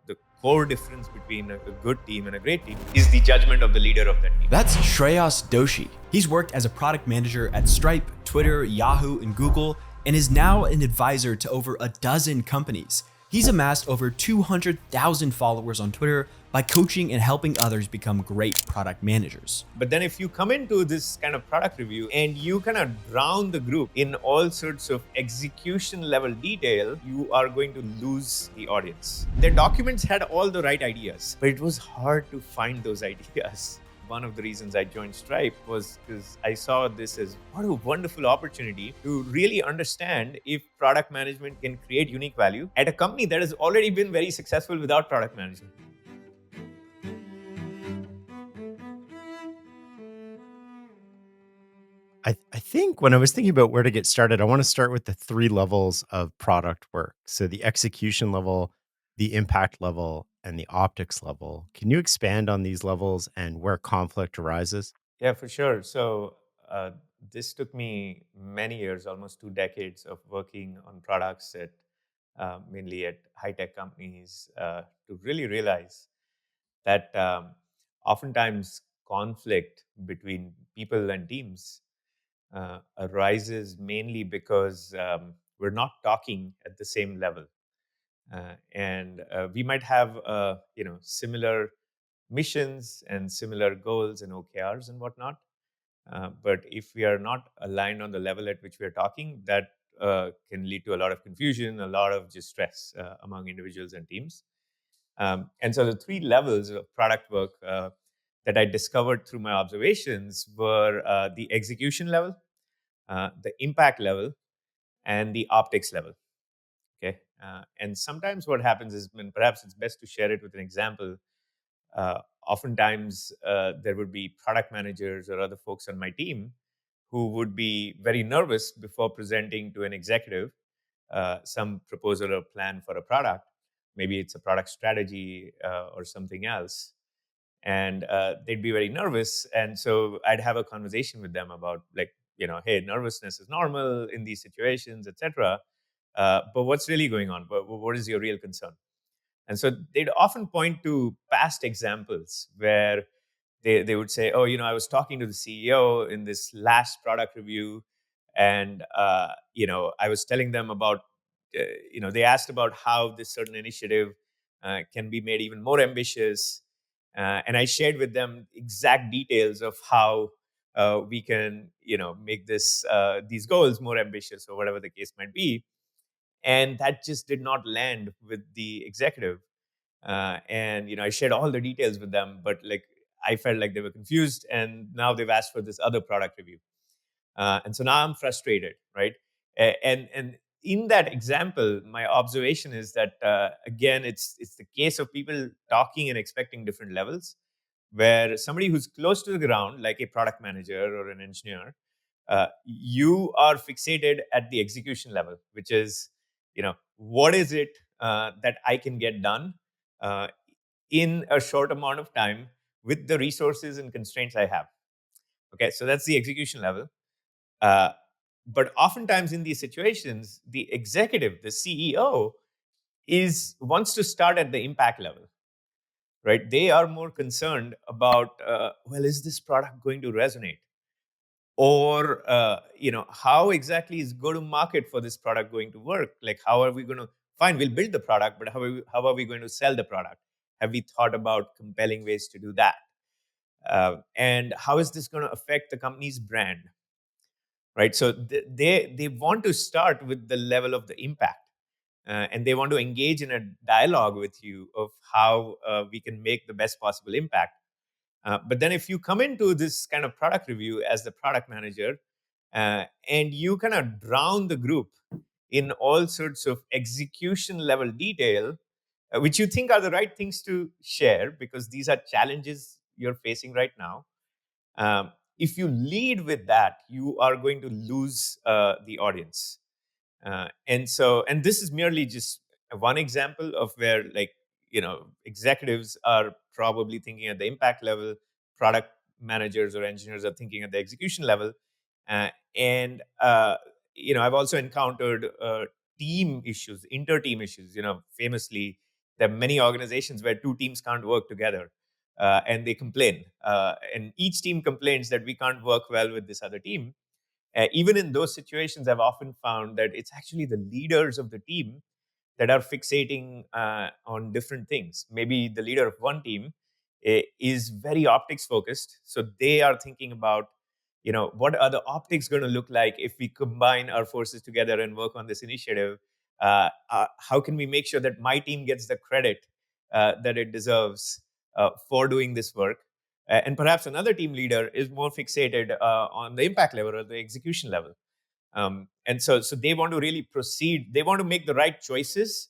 the core difference between a good team and a great team is the judgment of the leader of that team. That's Shreyas Doshi. He's worked as a product manager at Stripe, Twitter, Yahoo, and Google, and is now an advisor to over a dozen companies. He's amassed over 200,000 followers on Twitter by coaching and helping others become great product managers. But then if you come into this kind of product review and you kind of drown the group in all sorts of execution level detail, you are going to lose the audience. Their documents had all the right ideas, but it was hard to find those ideas. One of the reasons I joined Stripe was because I saw this as what a wonderful opportunity to really understand if product management can create unique value at a company that has already been very successful without product management. I think when I was thinking about where to get started, I want to start with the three levels of product work. So the execution level, the impact level, and the optics level. Can you expand on these levels and where conflict arises? Yeah, for sure. So this took me many years, almost 2 decades of working on products at mainly at high tech companies to really realize that oftentimes conflict between people and teams arises mainly because we're not talking at the same level, and we might have similar missions and similar goals and OKRs and whatnot. But if we are not aligned on the level at which we are talking, that can lead to a lot of confusion, a lot of just stress among individuals and teams. And so the three levels of product work that I discovered through my observations were the execution level, the impact level, and the optics level. Okay. And sometimes what happens is, when perhaps it's best to share it with an example. Oftentimes, there would be product managers or other folks on my team who would be very nervous before presenting to an executive some proposal or plan for a product. Maybe it's a product strategy or something else. And they'd be very nervous. And so I'd have a conversation with them about, like, hey, nervousness is normal in these situations, etc. But what's really going on? What is your real concern? And so they'd often point to past examples where they would say, oh, I was talking to the CEO in this last product review, and I was telling them about, they asked about how this certain initiative can be made even more ambitious. And I shared with them exact details of how we can, make these goals more ambitious, or whatever the case might be. And that just did not land with the executive. And I shared all the details with them, but like, I felt like they were confused, and now they've asked for this other product review. And so now I'm frustrated, right? And in that example, my observation is that again, it's the case of people talking and expecting different levels, where somebody who's close to the ground, like a product manager or an engineer, you are fixated at the execution level, which is, what is it that I can get done uh, in a short amount of time with the resources and constraints I have. Okay, so that's the execution level. Uh, but oftentimes in these situations, the executive, the CEO, wants to start at the impact level, right? They are more concerned about, well, is this product going to resonate? Or how exactly is go to market for this product going to work? Like, how are we going to fine, we'll build the product, but how are we going to sell the product? Have we thought about compelling ways to do that? And how is this going to affect the company's brand, right? So they want to start with the level of the impact, and they want to engage in a dialogue with you of how we can make the best possible impact. But then if you come into this kind of product review as the product manager, and you kind of drown the group in all sorts of execution level detail, which you think are the right things to share because these are challenges you're facing right now. If you lead with that, you are going to lose the audience. And this is merely just one example of where, like, executives are probably thinking at the impact level, product managers or engineers are thinking at the execution level. And I've also encountered team issues, inter-team issues. Famously, There are many organizations where two teams can't work together, and they complain. And each team complains that we can't work well with this other team. Even in those situations, I've often found that it's actually the leaders of the team that are fixating on different things. Maybe the leader of one team is very optics focused, so they are thinking about, what are the optics going to look like if we combine our forces together and work on this initiative. How can we make sure that my team gets the credit that it deserves for doing this work? And perhaps another team leader is more fixated on the impact level or the execution level. And so they want to really proceed. They want to make the right choices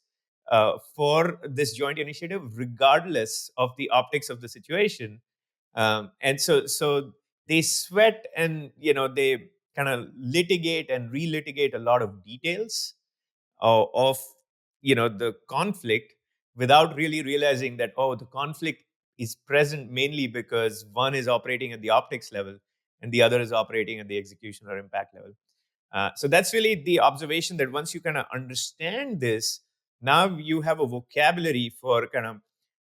for this joint initiative, regardless of the optics of the situation. And so they sweat, and they kind of litigate and relitigate a lot of details of the conflict, without really realizing that, the conflict is present mainly because one is operating at the optics level and the other is operating at the execution or impact level. So that's really the observation, that once you kind of understand this, now you have a vocabulary for kind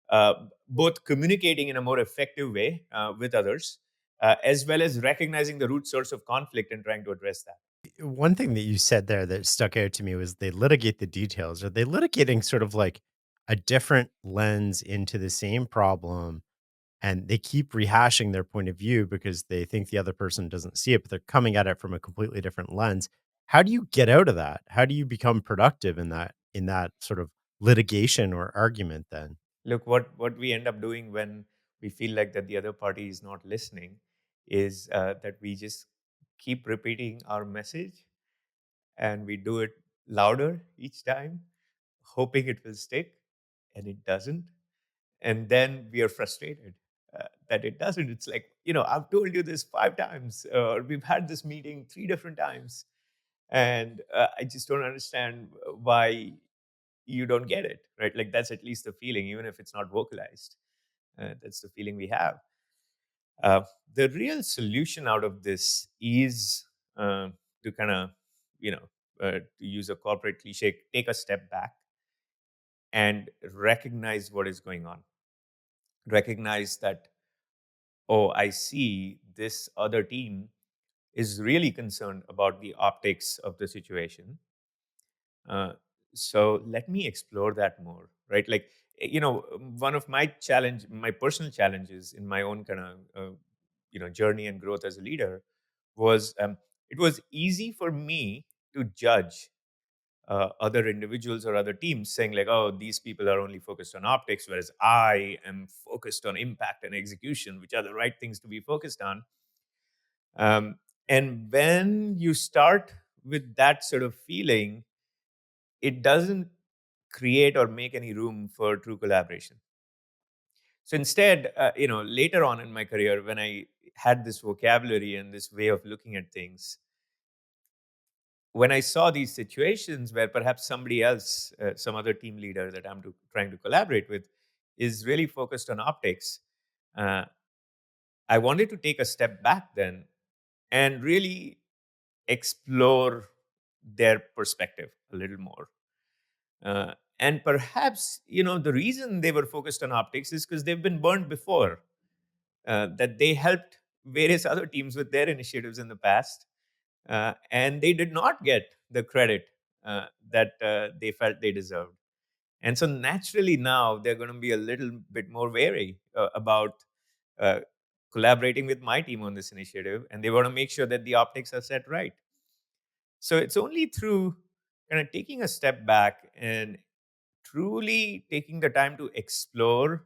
of both communicating in a more effective way with others, as well as recognizing the root source of conflict and trying to address that. One thing that you said there that stuck out to me was they litigate the details. Are they litigating sort of like a different lens into the same problem, and they keep rehashing their point of view because they think the other person doesn't see it, but they're coming at it from a completely different lens? How do you get out of that? How do you become productive in that sort of litigation or argument then? Look, what we end up doing when we feel like that the other party is not listening is that we just keep repeating our message, and we do it louder each time, hoping it will stick, and it doesn't. And then we are frustrated that it doesn't. It's like, I've told you this 5 times, or we've had this meeting 3 different times, and I just don't understand why you don't get it, right? Like, that's at least the feeling, even if it's not vocalized. That's the feeling we have. Uh, the real solution out of this is to kind of, to use a corporate cliche, take a step back and recognize what is going on. Recognize that, oh, I see this other team is really concerned about the optics of the situation. Uh, so let me explore that more, right? Like, one of my personal challenges in my own kind of, journey and growth as a leader was, it was easy for me to judge other individuals or other teams, saying like, oh, these people are only focused on optics, whereas I am focused on impact and execution, which are the right things to be focused on. Um, and when you start with that sort of feeling, it doesn't create or make any room for true collaboration. So instead, later on in my career, when I had this vocabulary and this way of looking at things, when I saw these situations where perhaps somebody else, some other team leader that trying to collaborate with, is really focused on optics, uh, I wanted to take a step back then and really explore their perspective a little more. And perhaps, the reason they were focused on optics is because they've been burned before, that they helped various other teams with their initiatives in the past, and they did not get the credit that they felt they deserved. And so naturally now they're going to be a little bit more wary about uh, collaborating with my team on this initiative, and they want to make sure that the optics are set right. So it's only through kind of taking a step back and truly taking the time to explore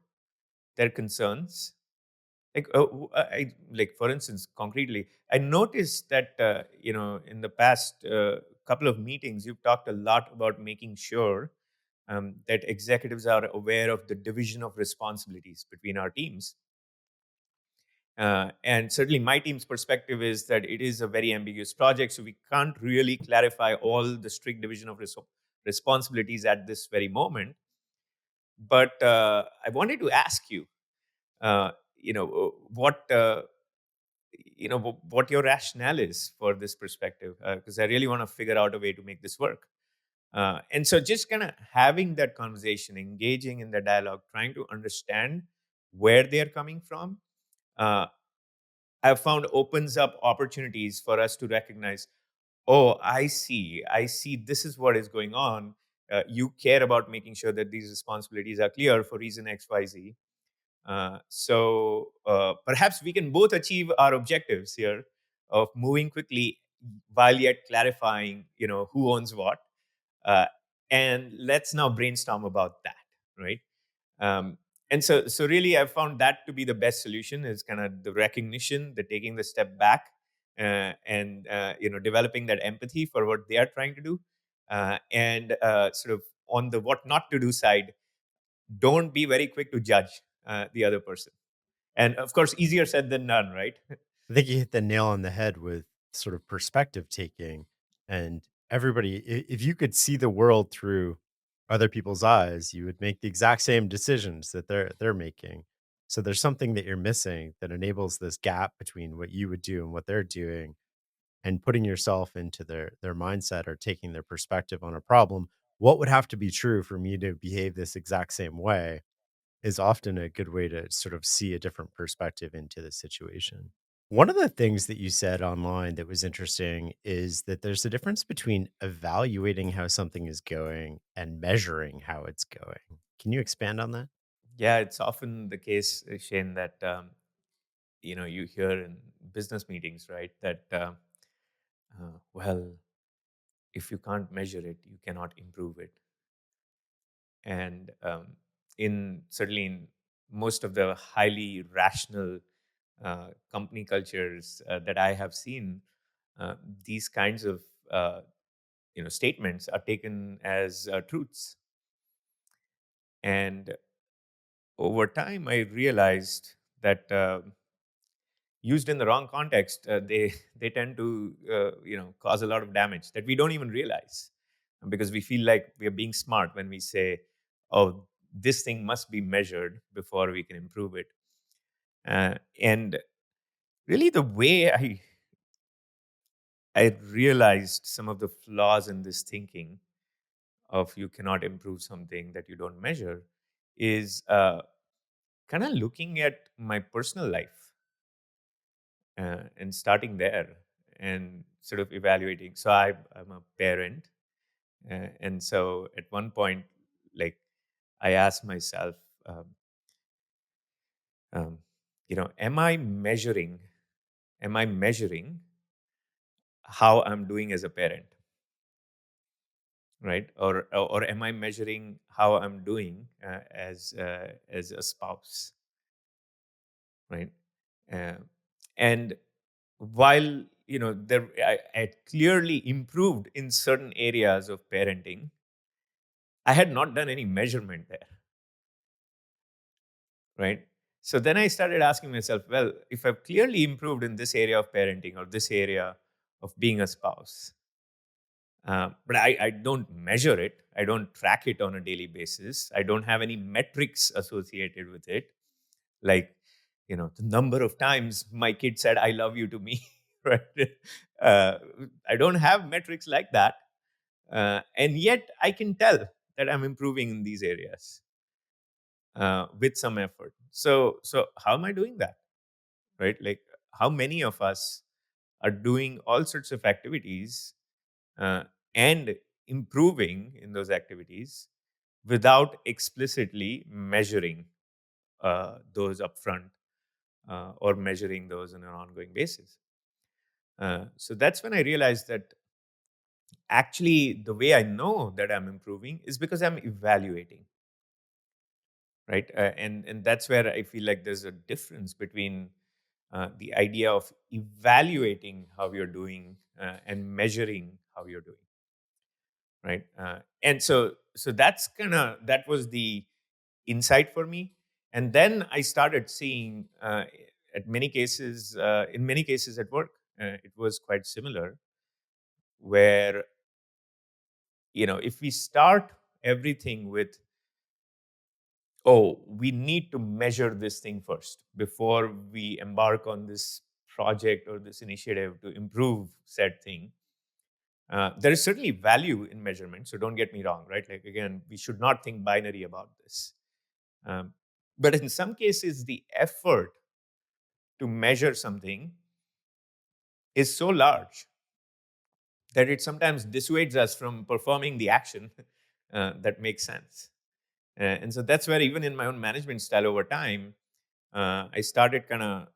their concerns. Like, like for instance, concretely, I noticed that in the past couple of meetings, you've talked a lot about making sure that executives are aware of the division of responsibilities between our teams. And certainly, my team's perspective is that it is a very ambiguous project, so we can't really clarify all the strict division of responsibilities at this very moment. But I wanted to ask you, uh, what what your rationale is for this perspective, because I really want to figure out a way to make this work. And so just kind of having that conversation, engaging in the dialogue, trying to understand where they're coming from, uh, I've found opens up opportunities for us to recognize, oh, I see, this is what is going on. You care about making sure that these responsibilities are clear for reason XYZ. So perhaps we can both achieve our objectives here of moving quickly while yet clarifying, who owns what. Uh, and let's now brainstorm about that, right? Um, and so really, I've found that to be the best solution is kind of the recognition, the taking the step back, and developing that empathy for what they are trying to do, and sort of on the what not to do side, don't be very quick to judge the other person. And of course, easier said than done, right? I think you hit the nail on the head with sort of perspective taking. And everybody, if you could see the world through other people's eyes, you would make the exact same decisions that they're making. So there's something that you're missing that enables this gap between what you would do and what they're doing, and putting yourself into their mindset or taking their perspective on a problem. What would have to be true for me to behave this exact same way is often a good way to sort of see a different perspective into the situation. One of the things that you said online that was interesting is that there's a difference between evaluating how something is going and measuring how it's going. Can you expand on that? Yeah, it's often the case, Shane, that you hear in business meetings, right? That well, if you can't measure it, you cannot improve it. And in certainly in most of the highly rational company cultures that I have seen, uh, these kinds of uh, statements are taken as truths. And over time, I realized that used in the wrong context, they tend to cause a lot of damage that we don't even realize, because we feel like we are being smart when we say, "Oh, this thing must be measured before we can improve it." And really, the way I realized some of the flaws in this thinking of you cannot improve something that you don't measure is kind of looking at my personal life and starting there and sort of evaluating. So I'm a parent, and so at one point, like I asked myself, um, um, am I measuring? Am I measuring how I'm doing as a parent, right? Or am I measuring how I'm doing as a spouse, right? Uh, and while I clearly improved in certain areas of parenting, I had not done any measurement there, right? So then I started asking myself, well, if I've clearly improved in this area of parenting or this area of being a spouse, but I don't measure it, I don't track it on a daily basis, I don't have any metrics associated with it, like the number of times my kid said "I love you" to me, right? Uh, I don't have metrics like that, and yet I can tell that I'm improving in these areas with some effort. So how am I doing that, right? Like, how many of us are doing all sorts of activities uh, and improving in those activities without explicitly measuring those upfront or measuring those on an ongoing basis? So that's when I realized that actually the way I know that I'm improving is because I'm evaluating, right? And that's where I feel like there's a difference between the idea of evaluating how you're doing and measuring how you're doing, right? And so that was the insight for me. And then I started seeing in many cases at work, it was quite similar, where if we start everything with, oh, we need to measure this thing first before we embark on this project or this initiative to improve said thing, There is certainly value in measurement, so don't get me wrong, right? Like, again, we should not think binary about this. Um, but in some cases, the effort to measure something is so large that it sometimes dissuades us from performing the action that makes sense. And so that's where, even in my own management style over time, I started kind of,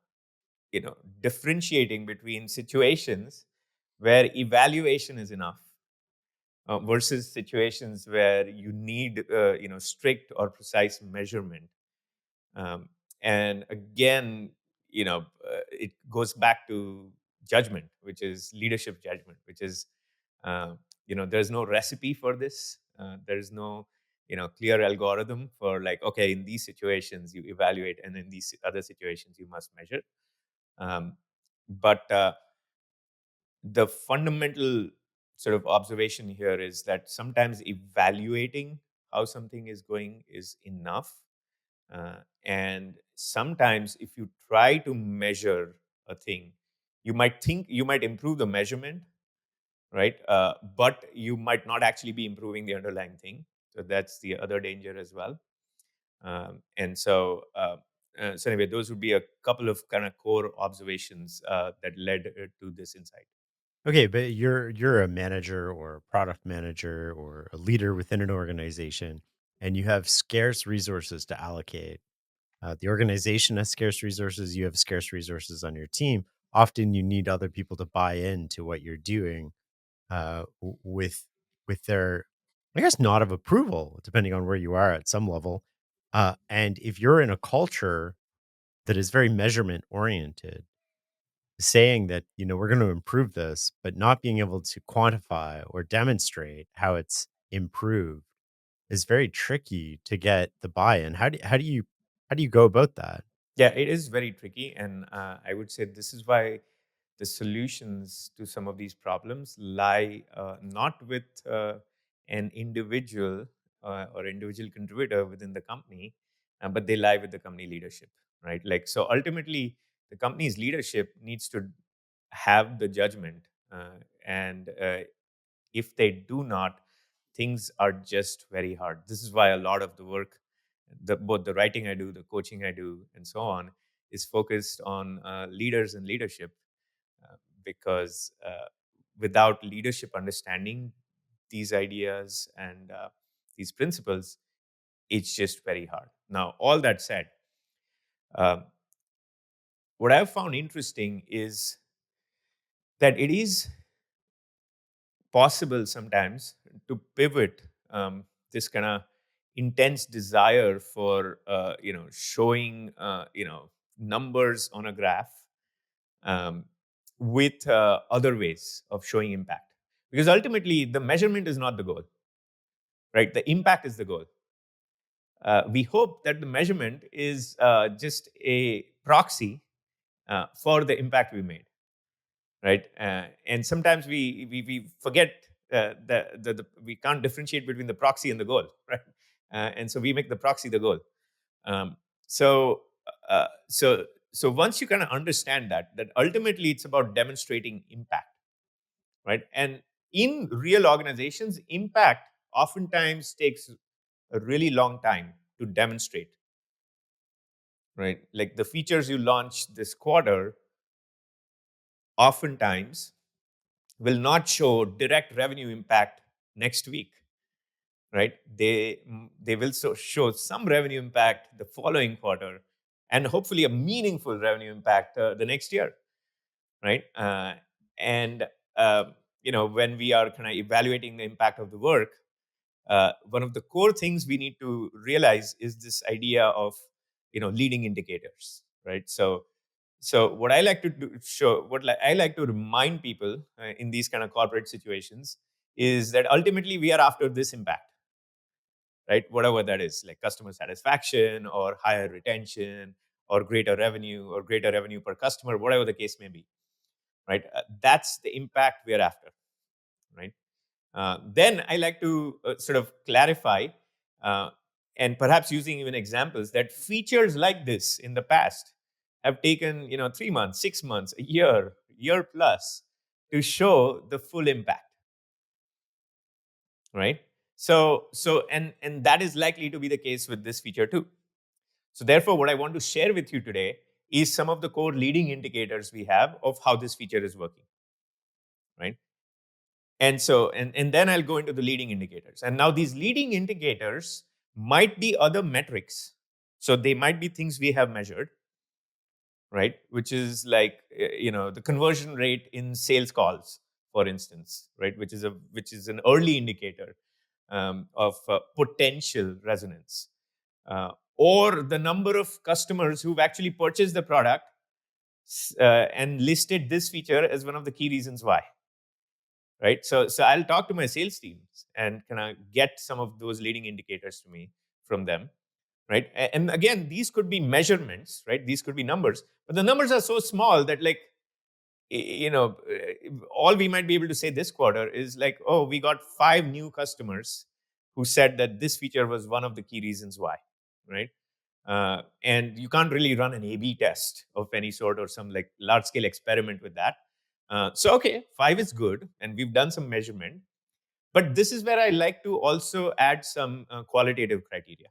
differentiating between situations where evaluation is enough versus situations where you need, strict or precise measurement. Um, and again, it goes back to judgment, which is leadership judgment, which is, uh, there's no recipe for this. There's no, clear algorithm for, like, okay, in these situations you evaluate, and in these other situations you must measure. Um, but the fundamental sort of observation here is that sometimes evaluating how something is going is enough. And sometimes, if you try to measure a thing, you might think you might improve the measurement, right? But you might not actually be improving the underlying thing. So that's the other danger as well. And so anyway, those would be a couple of kind of core observations that led to this insight. Okay, but you're a manager or a product manager or a leader within an organization, and you have scarce resources to allocate. The organization has scarce resources. You have scarce resources on your team. Often, you need other people to buy into what you're doing with their, I guess, nod of approval, depending on where you are at some level. And if you're in a culture that is very measurement oriented, saying that, we're going to improve this, but not being able to quantify or demonstrate how it's improved is very tricky to get the buy-in. How do you go about that? Yeah, it is very tricky. And I would say this is why the solutions to some of these problems lie not with an individual or individual contributor within the company, but they lie with the company leadership, right? Like, so ultimately, the company's leadership needs to have the judgment. And if they do not, things are just very hard. This is why a lot of the work, both the writing I do, the coaching I do, and so on, is focused on leaders and leadership, because without leadership understanding these ideas and these principles, it's just very hard. Now, all that said, um, what I've found interesting is that it is possible sometimes to pivot this kind of intense desire for showing numbers on a graph, um, with other ways of showing impact, because ultimately the measurement is not the goal, right? The impact is the goal. We hope that the measurement is just a proxy for the impact we made, right? And sometimes we forget we can't differentiate between the proxy and the goal, right? And so we make the proxy the goal. Um, so uh, so so once you kind of understand that ultimately it's about demonstrating impact, right? And in real organizations, impact oftentimes takes a really long time to demonstrate, right? Like, the features you launch this quarter oftentimes will not show direct revenue impact next week, right? They will show some revenue impact the following quarter, and hopefully a meaningful revenue impact the next year, right? And when we are kind of evaluating the impact of the work, one of the core things we need to realize is this idea of leading indicators, right? So what I like to do, I like to remind people in these kind of corporate situations is that ultimately we are after this impact, right? Whatever that is, like customer satisfaction or higher retention or greater revenue per customer, whatever the case may be, right? That's the impact we are after, right? Then I like to sort of clarify, uh, and perhaps using even examples, that features like this in the past have taken 3 months, 6 months, a year plus to show the full impact, right? And that is likely to be the case with this feature too. So therefore, what I want to share with you today is some of the core leading indicators we have of how this feature is working, right? And then I'll go into the leading indicators. And now these leading indicators might be other metrics. So they might be things we have measured, right? Which is like the conversion rate in sales calls, for instance, right? Which is an early indicator of potential resonance, or the number of customers who've actually purchased the product and listed this feature as one of the key reasons why, right? So I'll talk to my sales teams and kind of get some of those leading indicators to me from them, right? And again, these could be measurements, right? These could be numbers, but the numbers are so small that like all we might be able to say this quarter is like, oh, we got 5 new customers who said that this feature was one of the key reasons why, right? And you can't really run an A/B test of any sort or some like large scale experiment with that. So okay, 5 is good, and we've done some measurement. But this is where I like to also add some qualitative criteria,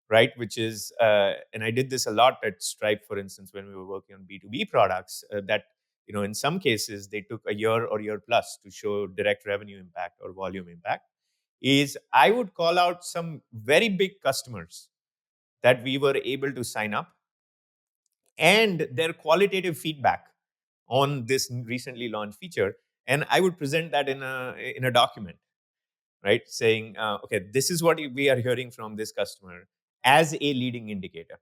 right? Which is, and I did this a lot at Stripe, for instance, when we were working on B2B products. That in some cases they took a year or year plus to show direct revenue impact or volume impact. Is I would call out some very big customers that we were able to sign up and their qualitative feedback on this recently launched feature, and I would present that in a document, right? Saying, okay, this is what we are hearing from this customer as a leading indicator,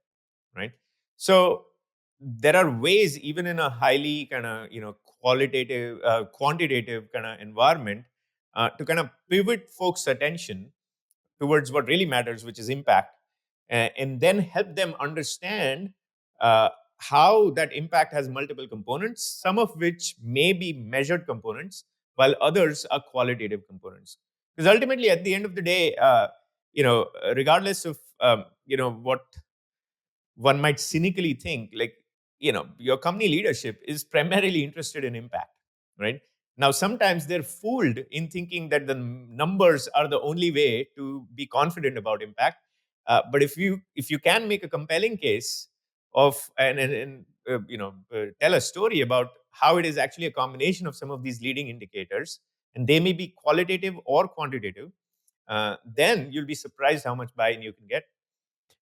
right? So there are ways, even in a highly kind of qualitative, quantitative kind of environment, to kind of pivot folks' attention towards what really matters, which is impact, and then help them understand uh, how that impact has multiple components, some of which may be measured components, while others are qualitative components. Because ultimately, at the end of the day, regardless of what one might cynically think, like, your company leadership is primarily interested in impact, right? Now sometimes they're fooled in thinking that the numbers are the only way to be confident about impact. But if you can make a compelling case of and tell a story about how it is actually a combination of some of these leading indicators, and they may be qualitative or quantitative, then you'll be surprised how much buy-in you can get.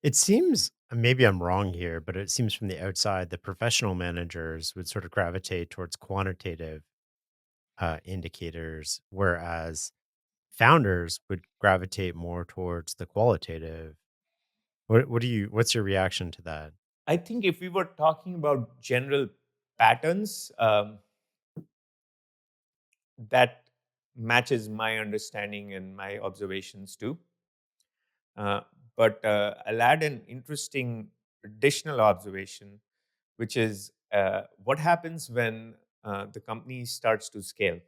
It seems, maybe I'm wrong here, but it seems from the outside that professional managers would sort of gravitate towards quantitative indicators, whereas founders would gravitate more towards the qualitative. What's your reaction to that? I think if we were talking about general patterns, that matches my understanding and my observations too. Uh, but I'll add an interesting additional observation, which is what happens when the company starts to scale.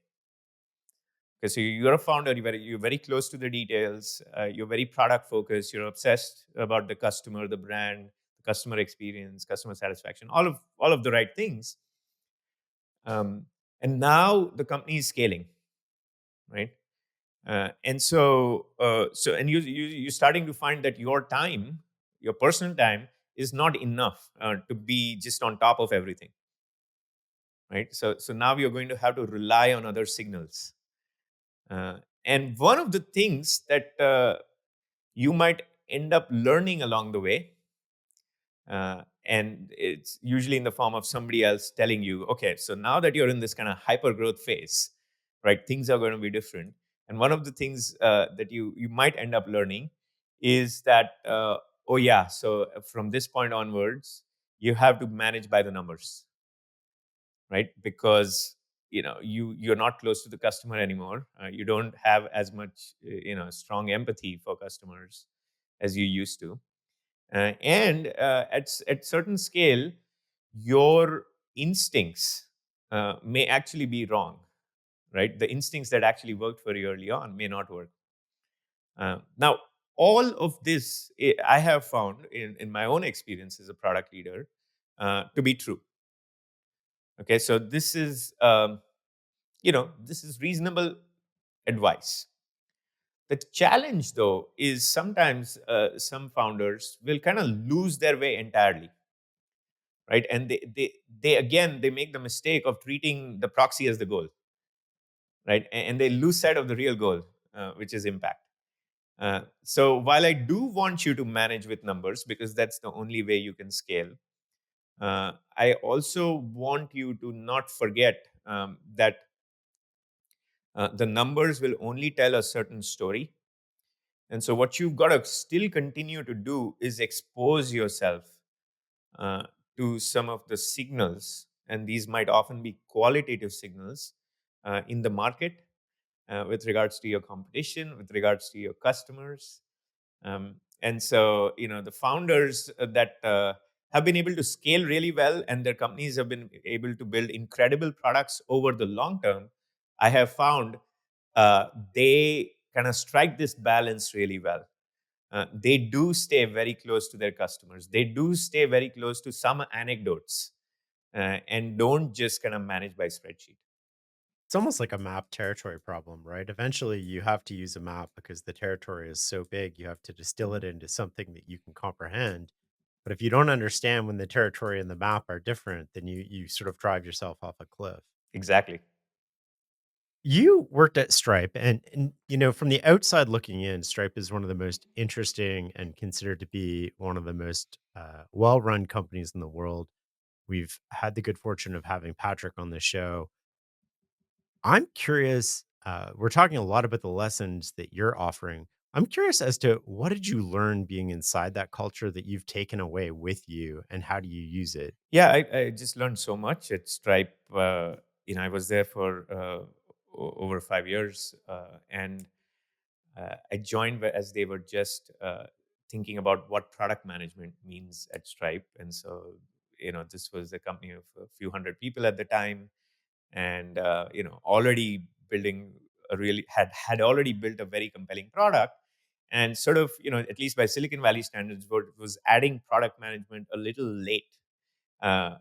Okay, so you're a founder, you're very close to the details, you're very product focused, you're obsessed about the customer, the brand, the customer experience, customer satisfaction, all of the right things. Um, and now the company is scaling, right? And you're starting to find that your time, your personal time, is not enough to be just on top of everything, right? So now you're going to have to rely on other signals. And one of the things that you might end up learning along the way, and it's usually in the form of somebody else telling you, okay, so now that you're in this kind of hyper growth phase, right, things are going to be different. And one of the things that you might end up learning is that, oh yeah, so from this point onwards, you have to manage by the numbers, right? Because you're not close to the customer anymore. You don't have as much strong empathy for customers as you used to, and at certain scale, your instincts may actually be wrong, right? The instincts that actually worked for you early on may not work. Now, all of this I have found in my own experience as a product leader to be true. Okay, so this is reasonable advice. The challenge, though, is sometimes some founders will kind of lose their way entirely, right? And they again they make the mistake of treating the proxy as the goal, right? And they lose sight of the real goal, which is impact. So while I do want you to manage with numbers because that's the only way you can scale, I also want you to not forget that the numbers will only tell a certain story. And so, what you've got to still continue to do is expose yourself uh, to some of the signals. And these might often be qualitative signals in the market with regards to your competition, with regards to your customers. And so, the founders that have been able to scale really well and their companies have been able to build incredible products over the long term, I have found they kind of strike this balance really well. They do stay very close to their customers. They do stay very close to some anecdotes and don't just kind of manage by spreadsheet. It's almost like a map territory problem, right? Eventually, you have to use a map because the territory is so big. You have to distill it into something that you can comprehend. But if you don't understand when the territory and the map are different, then you sort of drive yourself off a cliff. Exactly. You worked at Stripe, and from the outside looking in, Stripe is one of the most interesting and considered to be one of the most well-run companies in the world. We've had the good fortune of having Patrick on the show. I'm curious. We're talking a lot about the lessons that you're offering. I'm curious as to what did you learn being inside that culture that you've taken away with you, and how do you use it? Yeah, I just learned so much at Stripe. I was there for over 5 years, and I joined as they were just thinking about what product management means at Stripe. And so, this was a company of a few hundred people at the time, and already building a really had already built a very compelling product, and sort of at least by Silicon Valley standards, was adding product management a little late. 'Cause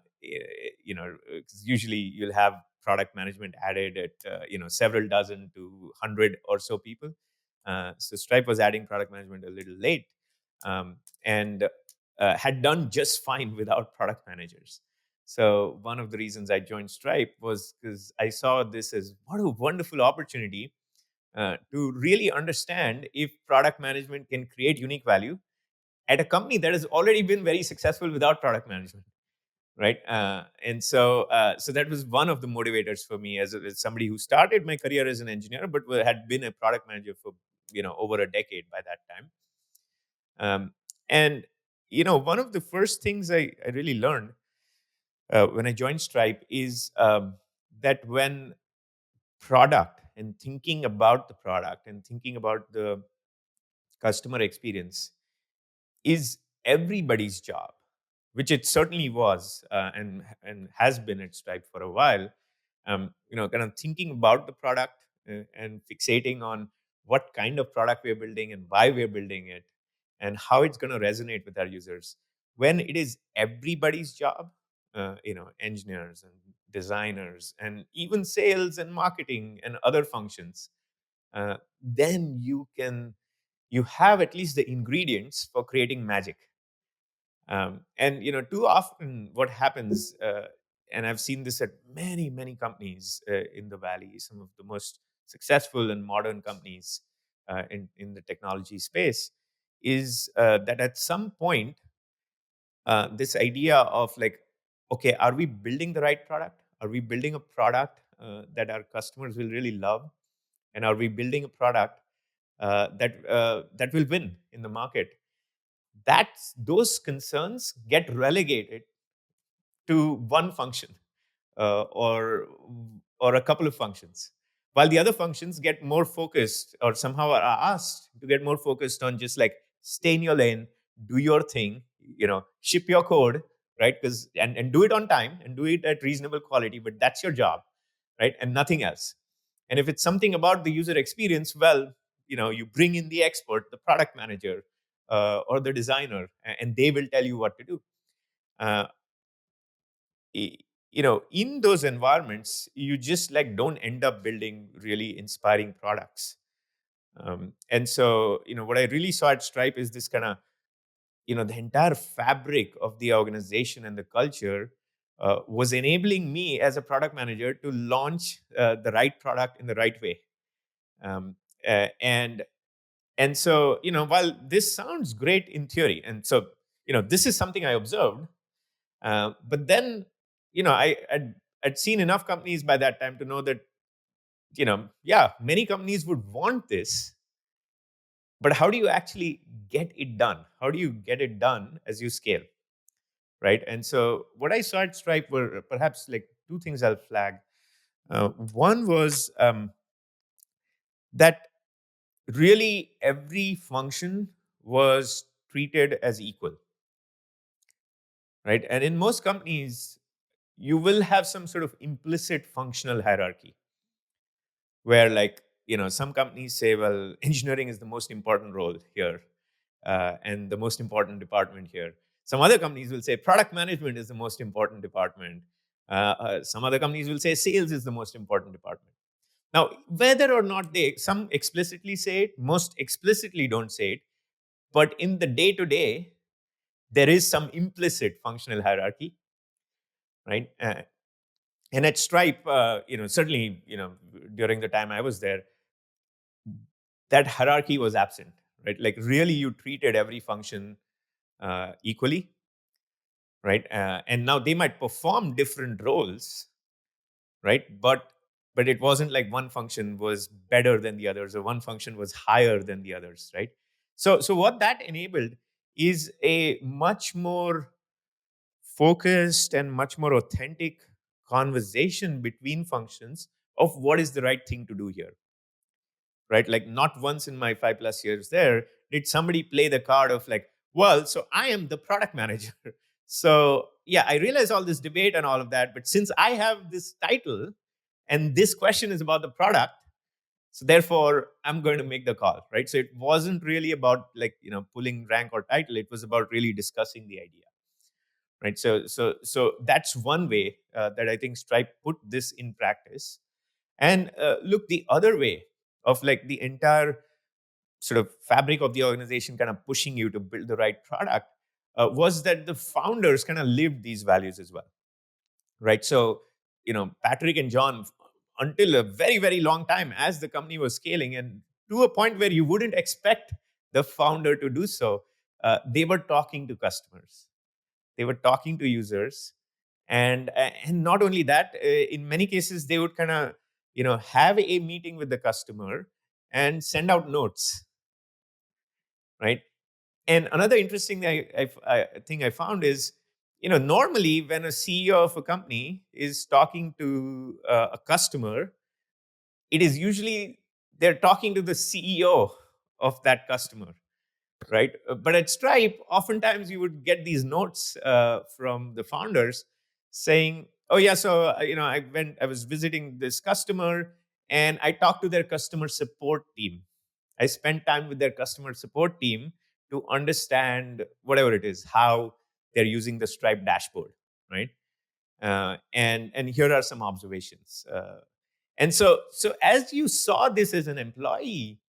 usually you'll have product management added at several dozen to 100 or so people. So Stripe was adding product management a little late, and had done just fine without product managers. So one of the reasons I joined Stripe was because I saw this as what a wonderful opportunity to really understand if product management can create unique value at a company that has already been very successful without product management, right? And so that was one of the motivators for me as somebody who started my career as an engineer but had been a product manager for over a decade by that time. And one of the first things I really learned when I joined Stripe is that when product and thinking about the product and thinking about the customer experience is everybody's job, which it certainly was, and has been at Stripe for a while. Kind of thinking about the product and fixating on what kind of product we're building and why we're building it, and how it's going to resonate with our users. When it is everybody's job, engineers and designers and even sales and marketing and other functions, then you have at least the ingredients for creating magic. And too often what happens, and I've seen this at many many companies in the valley, some of the most successful and modern companies in the technology space, is that at some point this idea of like, okay, are we building the right product? Are we building a product that our customers will really love? And are we building a product that will win in the market? That's those concerns get relegated to one function, or a couple of functions, while the other functions get more focused or somehow are asked to get more focused on just like stay in your lane, do your thing, ship your code, right? Because and do it on time and do it at reasonable quality, but that's your job, right? And nothing else. And if it's something about the user experience, well, you bring in the expert, the product manager, or the designer, and they will tell you what to do. uh, i- in those environments you just like don't end up building really inspiring products. And so, what I really saw at Stripe is this kind of, the entire fabric of the organization and the culture was enabling me as a product manager to launch the right product in the right way. Um, and so, while this sounds great in theory, and so, this is something I observed, but then, I'd seen enough companies by that time to know that, yeah, many companies would want this, but how do you actually get it done? How do you get it done as you scale? Right. And so what I saw at Stripe were perhaps like two things I'll flag. One was that really every function was treated as equal, right? And in most companies, you will have some sort of implicit functional hierarchy where, like, some companies say, well, engineering is the most important role here, and the most important department here. Some other companies will say product management is the most important department. Some other companies will say sales is the most important department. Now, whether or not some explicitly say it, most explicitly don't say it, but in the day to day, there is some implicit functional hierarchy, right? And at Stripe, certainly, during the time I was there, that hierarchy was absent, right? Like, really, you treated every function equally, right? And now they might perform different roles, right? But it wasn't like one function was better than the others or one function was higher than the others, right? So what that enabled is a much more focused and much more authentic conversation between functions of what is the right thing to do here, right? Like, not once in my 5+ years there did somebody play the card of like, well, so I am the product manager. So yeah, I realize all this debate and all of that, but since I have this title and this question is about the product, so therefore I'm going to make the call, right? So it wasn't really about, like, pulling rank or title. It was about really discussing the idea, right? So that's one way that I think Stripe put this in practice. And look, the other way of, like, the entire sort of fabric of the organization kind of pushing you to build the right product was that the founders kind of lived these values as well, right? So, Patrick and John, until a very, very long time, as the company was scaling, and to a point where you wouldn't expect the founder to do so, they were talking to customers, they were talking to users, and not only that, in many cases, they would kind of, have a meeting with the customer and send out notes, right? And another interesting thing thing I found is, normally when a CEO of a company is talking to a customer, it is usually they're talking to the CEO of that customer, right? But at Stripe, oftentimes you would get these notes from the founders saying, "Oh yeah, so I was visiting this customer, and I talked to their customer support team. I spent time with their customer support team to understand whatever it is, how they're using the Stripe dashboard, right? And here are some observations." And so as you saw this as an employee,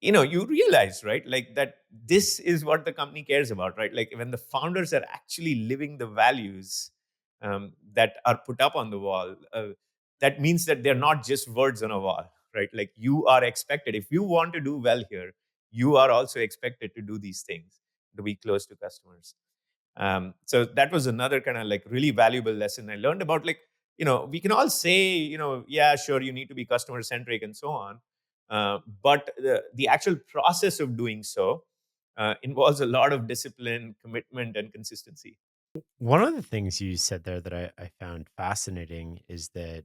you realize, right, like, that this is what the company cares about, right? Like, when the founders are actually living the values that are put up on the wall, that means that they're not just words on a wall, right? Like, you are expected, if you want to do well here, you are also expected to do these things, to be close to customers. So that was another kind of, like, really valuable lesson I learned about, like, we can all say, yeah, sure, you need to be customer centric and so on, but the actual process of doing so involves a lot of discipline, commitment, and consistency. One of the things you said there that I found fascinating is that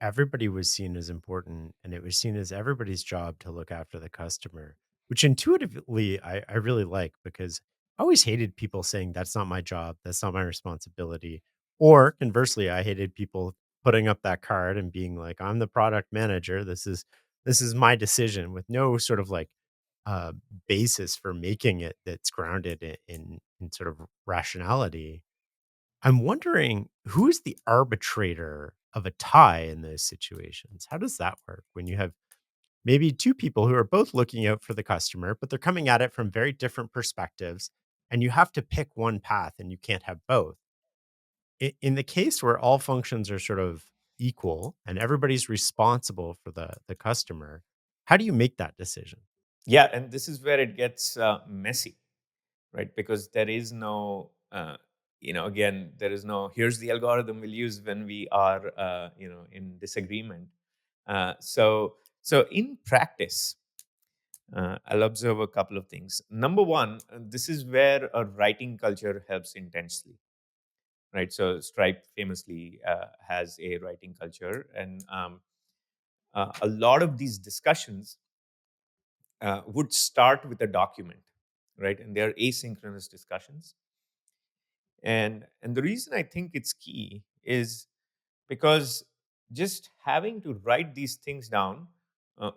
everybody was seen as important and it was seen as everybody's job to look after the customer, which intuitively I really like because I always hated people saying that's not my job, that's not my responsibility. Or conversely, I hated people putting up that card and being like, I'm the product manager. This is my decision with no sort of like uh basis for making it that's grounded in sort of rationality. I'm wondering who's the arbitrator of a tie in those situations? How does that work when you have maybe two people who are both looking out for the customer, but they're coming at it from very different perspectives. And you have to pick one path and you can't have both. In the case where all functions are sort of equal and everybody's responsible for the customer, how do you make that decision? Yeah, and this is where it gets messy, right? Because there is no, again, there is no, here's the algorithm we'll use when we are, in disagreement. So in practice, I'll observe a couple of things. Number one, this is where a writing culture helps intensely, right? So Stripe famously has a writing culture, and a lot of these discussions would start with a document, right? And they're asynchronous discussions. And the reason I think it's key is because just having to write these things down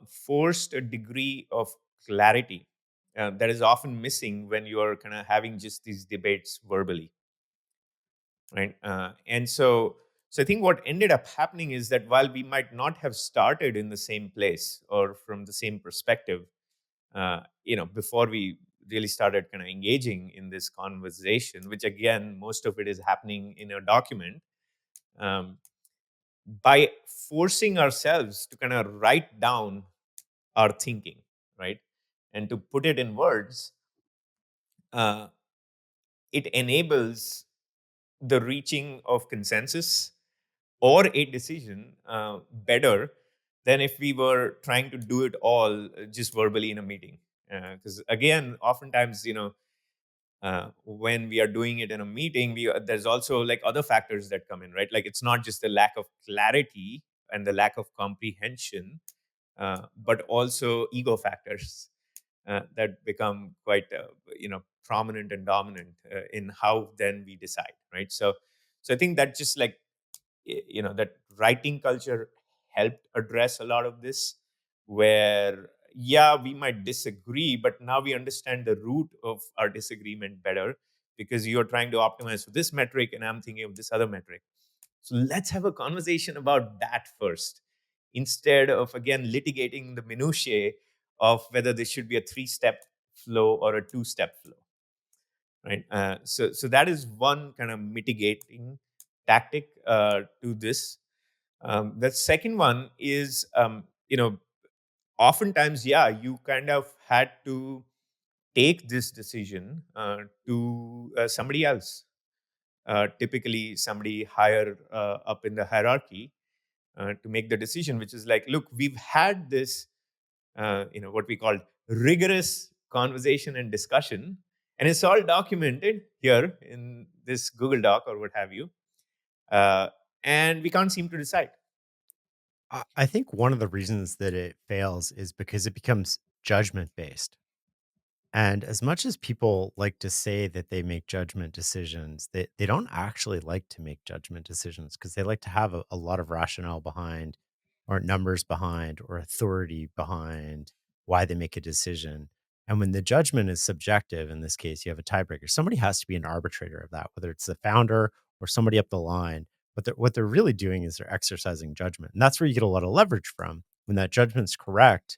forced a degree of clarity that is often missing when you are kind of having just these debates verbally, right? And so I think what ended up happening is that while we might not have started in the same place or from the same perspective, before we really started kind of engaging in this conversation, which again, most of it is happening in a document, um, by forcing ourselves to kind of write down our thinking, right? And to put it in words, uh, it enables the reaching of consensus or a decision better than if we were trying to do it all just verbally in a meeting. Because again, oftentimes, when we are doing it in a meeting, there's also like other factors that come in, right? Like it's not just the lack of clarity and the lack of comprehension, but also ego factors that become quite prominent and dominant in how then we decide, right? So I think that just like that writing culture helped address a lot of this, where yeah, we might disagree, but now we understand the root of our disagreement better, because you're trying to optimize for this metric and I'm thinking of this other metric. So let's have a conversation about that first, instead of again litigating the minutiae of whether this should be a 3-step flow or a 2-step flow, right? So that is one kind of mitigating tactic to this. The second one is, oftentimes, yeah, you kind of had to take this decision to somebody else, typically somebody higher up in the hierarchy, to make the decision, which is like, look, we've had this, what we call rigorous conversation and discussion, and it's all documented here in this Google Doc or what have you, uh, and we can't seem to decide. I think one of the reasons that it fails is because it becomes judgment based. And as much as people like to say that they make judgment decisions, they don't actually like to make judgment decisions because they like to have a lot of rationale behind, or numbers behind, or authority behind why they make a decision. And when the judgment is subjective, in this case, you have a tiebreaker. Somebody has to be an arbitrator of that, whether it's the founder or somebody up the line. But what they're really doing is they're exercising judgment. And that's where you get a lot of leverage from. When that judgment's correct,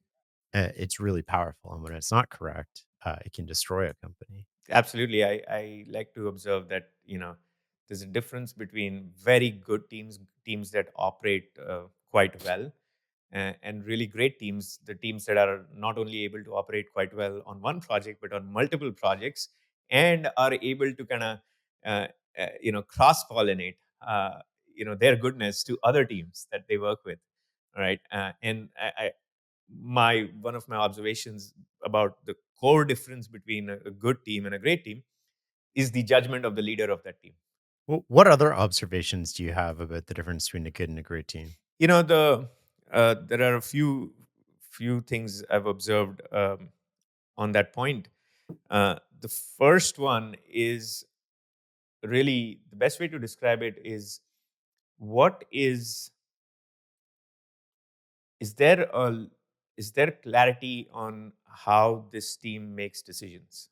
it's really powerful. And when it's not correct, it can destroy a company. Absolutely. I like to observe that, there's a difference between very good teams that operate quite well, and really great teams, the teams that are not only able to operate quite well on one project, but on multiple projects, and are able to kind of, uh, cross pollinate, their goodness to other teams that they work with. Right. And my one of my observations about the core difference between a good team and a great team is the judgment of the leader of that team. Well, what other observations do you have about the difference between a good and a great team? There are a few things I've observed on that point. The first one is really the best way to describe it is, what is there a is there clarity on how this team makes decisions?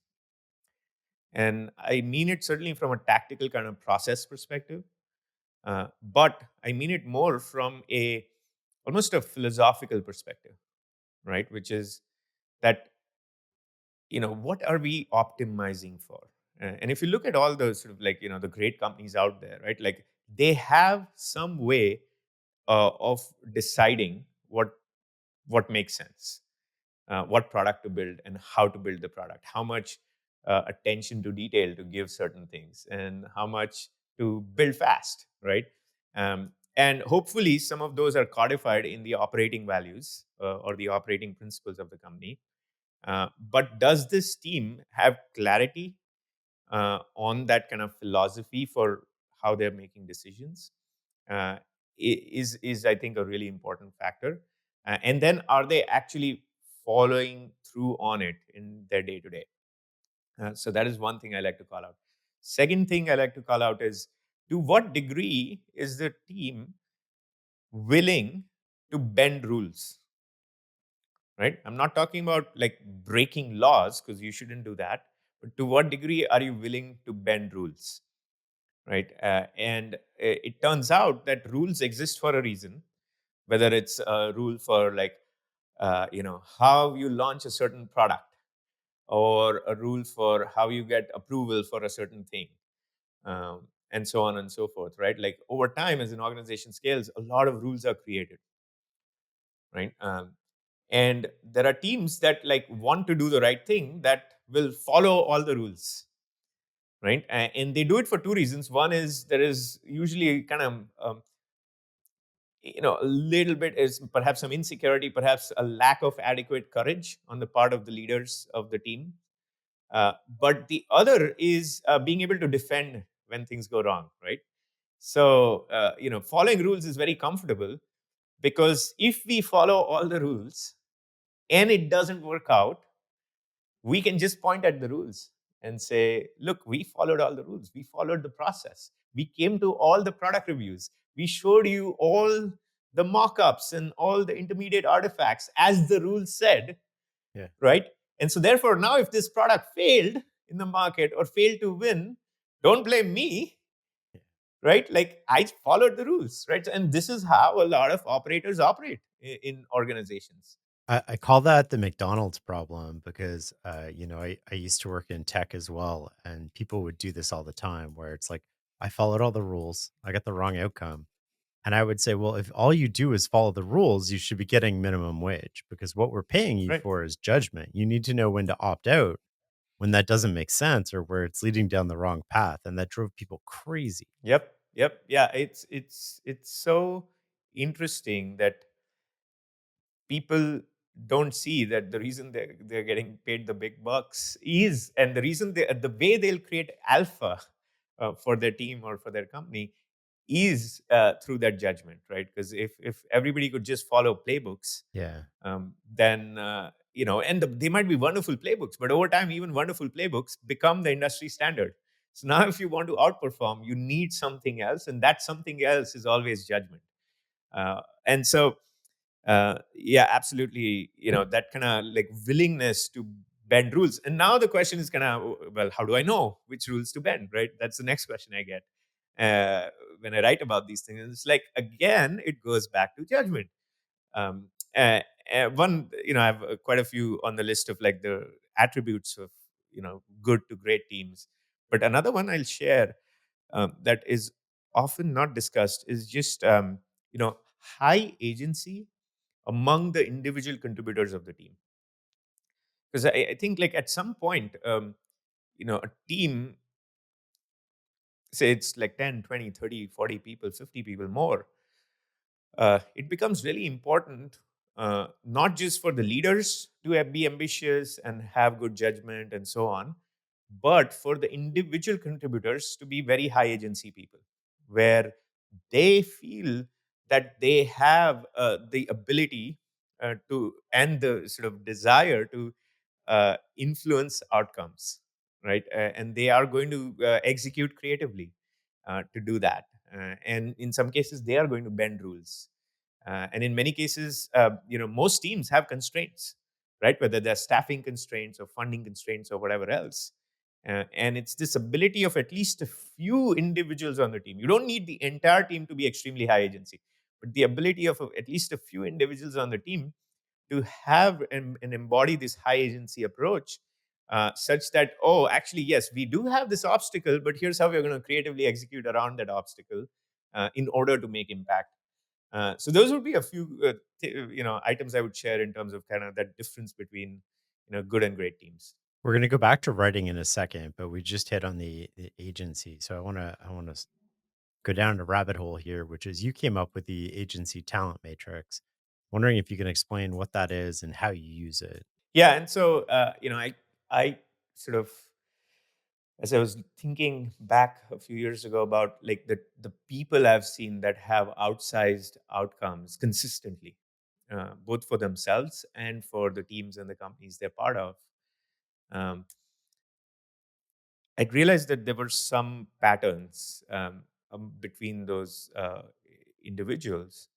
And I mean it certainly from a tactical kind of process perspective, but I mean it more from a almost a philosophical perspective, right? Which is that, what are we optimizing for? And if you look at all those sort of like, the great companies out there, right? Like they have some way of deciding what makes sense, what product to build and how to build the product, how much attention to detail to give certain things, and how much to build fast, right? And hopefully, some of those are codified in the operating values or the operating principles of the company. But does this team have clarity on that kind of philosophy for how they're making decisions? Uh, is I think a really important factor. And then are they actually following through on it in their day to day? So that is one thing I like to call out. Second thing I like to call out is, to what degree is the team willing to bend rules? Right? I'm not talking about like breaking laws, because you shouldn't do that. But to what degree are you willing to bend rules? Right? And it turns out that rules exist for a reason, whether it's a rule for like, how you launch a certain product, or a rule for how you get approval for a certain thing, and so on and so forth, right? Like over time, as an organization scales, a lot of rules are created, right? And there are teams that like want to do the right thing, that will follow all the rules, right? And they do it for two reasons. One is there is usually kind of a little bit is perhaps some insecurity, perhaps a lack of adequate courage on the part of the leaders of the team. But the other is being able to defend when things go wrong, right? So, following rules is very comfortable, because if we follow all the rules and it doesn't work out, we can just point at the rules and say, look, we followed all the rules. We followed the process. We came to all the product reviews. We showed you all the mock-ups and all the intermediate artifacts as the rules said, Yeah. right? And so therefore, now if this product failed in the market or failed to win, don't blame me, right? Like I followed the rules, right? And this is how a lot of operators operate in organizations. I call that the McDonald's problem because, I used to work in tech as well, and people would do this all the time where it's like, I followed all the rules, I got the wrong outcome. And I would say, well, if all you do is follow the rules, you should be getting minimum wage because what we're paying you Right. for is judgment. You need to know when to opt out when that doesn't make sense or where it's leading down the wrong path. And that drove people crazy. Yep. Yeah, it's so interesting that people don't see that the reason they're getting paid the big bucks is, and the reason the way they'll create alpha for their team or for their company is through that judgment, right? Because if everybody could just follow playbooks, Yeah. then and they might be wonderful playbooks, but over time, even wonderful playbooks become the industry standard. So now, if you want to outperform, you need something else, and that something else is always judgment. And so, yeah, absolutely, that kind of like willingness to bend rules. And now the question is kind of, well, how do I know which rules to bend, right? That's the next question I get when I write about these things. And it's like, again, it goes back to judgment. Um, uh, One, I have quite a few on the list of like the attributes of, good to great teams. But another one I'll share that is often not discussed is just, high agency among the individual contributors of the team. Because I think like at some point, a team, say it's like 10, 20, 30, 40 people, 50 people more, it becomes really important, not just for the leaders to be ambitious and have good judgment and so on, but for the individual contributors to be very high agency people, where they feel that they have the ability to, and the sort of desire to influence outcomes, right? And they are going to execute creatively to do that. And in some cases, they are going to bend rules. And in many cases, most teams have constraints, right? Whether they're staffing constraints or funding constraints or whatever else. And it's this ability of at least a few individuals on the team. You don't need the entire team to be extremely high agency, but the ability of at least a few individuals on the team to have and embody this high agency approach, such that, oh, actually, yes, we do have this obstacle, but here's how we're going to creatively execute around that obstacle in order to make impact. So those would be a few items I would share in terms of kind of that difference between good and great teams. We're going to go back to writing in a second, but we just hit on the agency. So I want to go down a rabbit hole here, which is you came up with the agency talent matrix. Wondering if you can explain what that is and how you use it. Yeah, and so I sort of, as I was thinking back a few years ago about like the people I've seen that have outsized outcomes consistently, both for themselves and for the teams and the companies they're part of, um, I realized that there were some patterns between those individuals,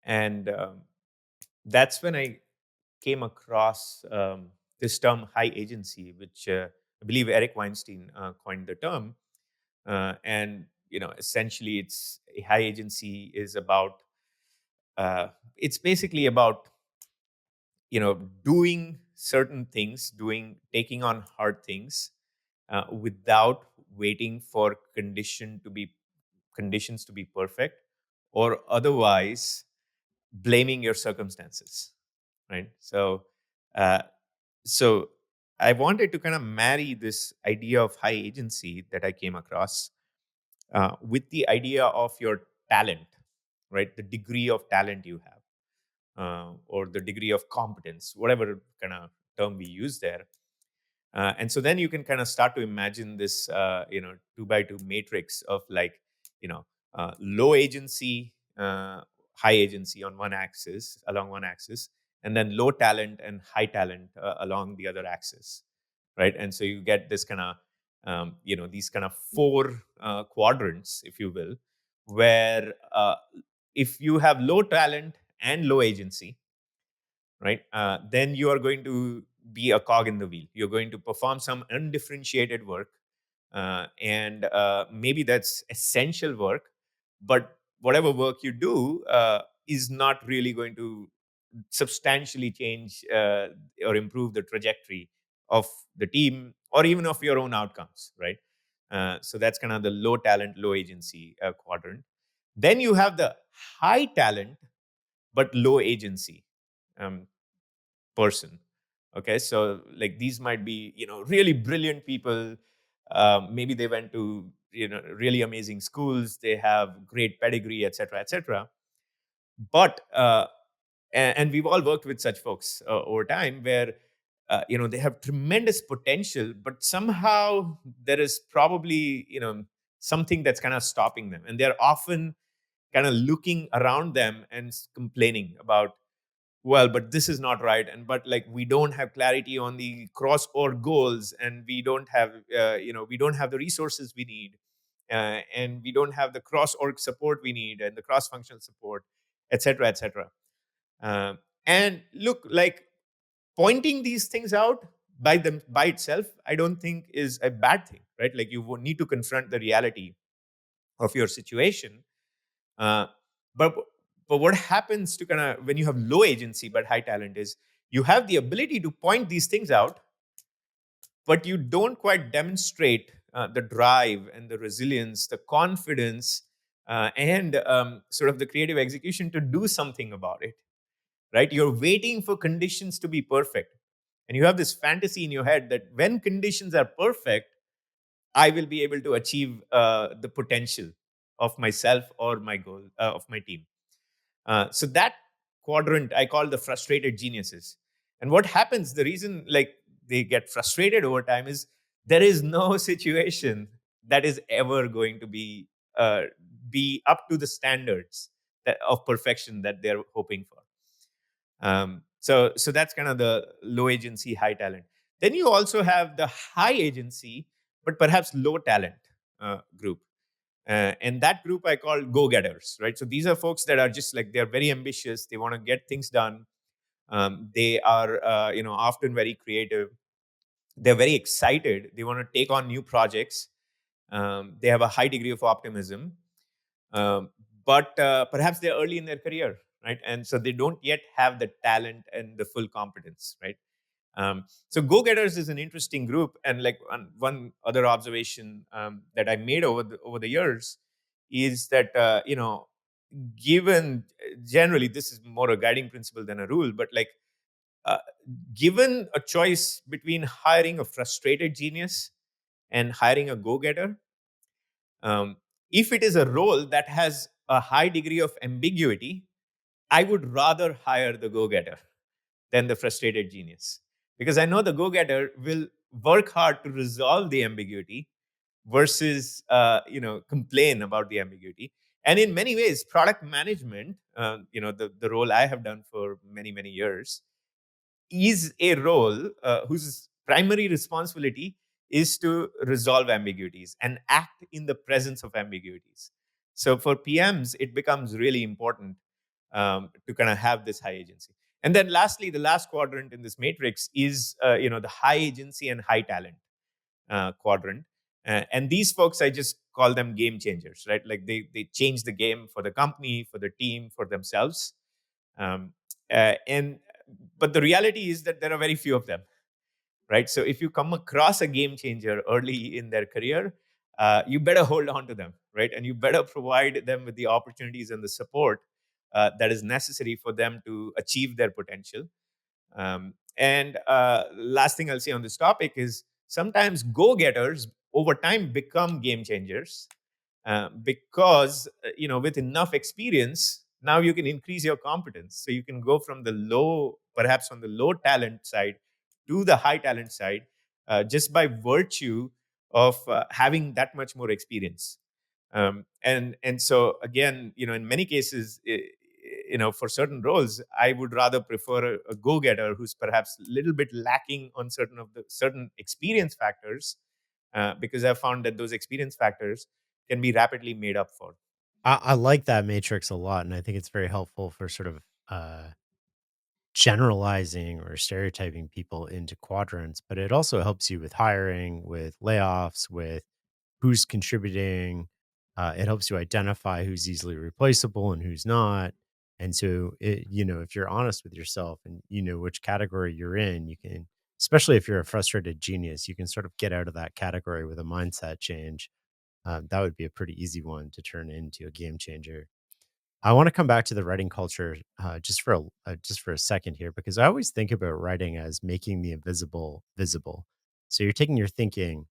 and that's when I came across this term high agency, which I believe Eric Weinstein coined the term. And essentially, it's a high agency is about. It's basically about doing certain things, taking on hard things without waiting for conditions to be perfect, or otherwise blaming your circumstances, right? Uh, so I wanted to kind of marry this idea of high agency that I came across with the idea of your talent, right? The degree of talent you have, or the degree of competence, whatever kind of term we use there. And so then you can kind of start to imagine this, 2x2 matrix of like, low agency, high agency on one axis, along one axis, and then low talent and high talent along the other axis, right? And so you get this kind of, these kind of four quadrants, if you will, where if you have low talent and low agency, right, then you are going to be a cog in the wheel. You're going to perform some undifferentiated work, and maybe that's essential work, but whatever work you do is not really going to substantially change or improve the trajectory of the team or even of your own outcomes, right? So that's kind of the low talent, low agency quadrant. Then you have the high talent but low agency um, person. Okay, so like these might be really brilliant people. Maybe they went to really amazing schools. They have great pedigree, etc., etc. But and we've all worked with such folks over time, where they have tremendous potential, but somehow there is probably something that's kind of stopping them, and they're often kind of looking around them and complaining about, well, but this is not right, and but like we don't have clarity on the cross or goals, and we don't have we don't have the resources we need, and we don't have the cross org support we need, and the cross functional support, etc., etc. um, and look, like, pointing these things out by itself, I don't think is a bad thing, right? Like, you would need to confront the reality of your situation. uh, but but what happens to kind of when you have low agency but high talent is you have the ability to point these things out, but you don't quite demonstrate the drive and the resilience, the confidence, and sort of the creative execution to do something about it, right? You're waiting for conditions to be perfect. And you have this fantasy in your head that when conditions are perfect, I will be able to achieve the potential of myself or my goal of my team. So that quadrant I call the frustrated geniuses. And what happens, the reason like they get frustrated over time is there is no situation that is ever going to uh, be up to the standards of perfection that they're hoping for. So that's kind of the low agency, high talent. Then you also have the high agency, but perhaps low talent group. And that group I call go-getters, right? So these are folks that are just like, they're very ambitious. They want to get things done. They are, often very creative. They're very excited. They want to take on new projects. They have a high degree of optimism. Um, but perhaps they're early in their career, right? And so they don't yet have the talent and the full competence, right? So go-getters is an interesting group, and like one other observation that I made over the years is that given generally this is more a guiding principle than a rule, but like uh, given a choice between hiring a frustrated genius and hiring a go-getter, um, if it is a role that has a high degree of ambiguity, I would rather hire the go-getter than the frustrated genius, because I know the go-getter will work hard to resolve the ambiguity versus complain about the ambiguity. And in many ways, product management, the role I have done for many years, is a role whose primary responsibility is to resolve ambiguities and act in the presence of ambiguities. So for PMs, it becomes really important to kind of have this high agency. And then lastly, the last quadrant in this matrix is the high agency and high talent quadrant. And these folks, I just call them game changers, right? Like they change the game for the company, for the team, for themselves. Um, and but the reality is that there are very few of them, right? So if you come across a game changer early in their career, you better hold on to them, right? And you better provide them with the opportunities and the support that is necessary for them to achieve their potential. And last thing I'll say on this topic is sometimes go-getters over time become game changers because with enough experience now you can increase your competence, so you can go from the low, perhaps on the low talent side, to the high talent side, just by virtue of having that much more experience. And so again, in many cases, for certain roles, I would rather prefer a go-getter who's perhaps a little bit lacking on certain experience factors, because I've found that those experience factors can be rapidly made up for. I like that matrix a lot, and I think it's very helpful for sort of uh, generalizing or stereotyping people into quadrants. But it also helps you with hiring, with layoffs, with who's contributing. It helps you identify who's easily replaceable and who's not. And so, if you're honest with yourself and you know which category you're in, you can, especially if you're a frustrated genius, you can sort of get out of that category with a mindset change. That would be a pretty easy one to turn into a game changer. I want to come back to the writing culture just for a second here, because I always think about writing as making the invisible visible. So you're taking your thinking,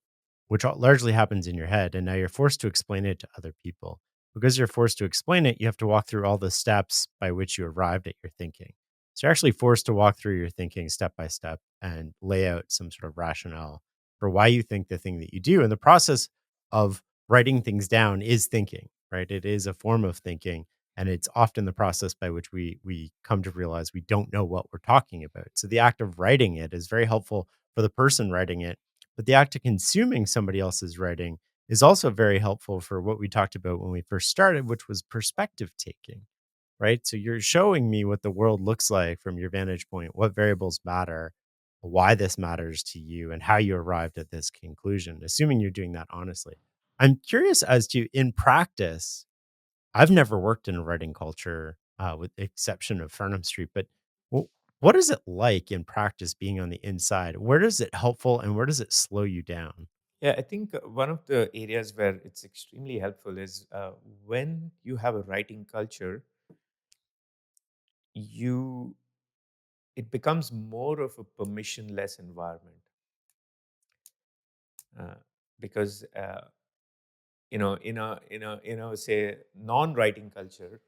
which largely happens in your head, and now you're forced to explain it to other people. Because you're forced to explain it, you have to walk through all the steps by which you arrived at your thinking. So you're actually forced to walk through your thinking step by step and lay out some sort of rationale for why you think the thing that you do. And the process of writing things down is thinking, right? It is a form of thinking, and it's often the process by which we come to realize we don't know what we're talking about. So the act of writing it is very helpful for the person writing it, but the act of consuming somebody else's writing is also very helpful for what we talked about when we first started, which was perspective taking, right? So you're showing me what the world looks like from your vantage point, what variables matter, why this matters to you, and how you arrived at this conclusion, assuming you're doing that honestly. I'm curious as to, in practice, I've never worked in a writing culture, with the exception of Farnham Street, but wh- what is it like in practice being on the inside? Where does it helpful and where does it slow you down? Yeah, I think one of the areas where it's extremely helpful is when you have a writing culture, you it becomes more of a permissionless environment, uh, because in a say non-writing culture,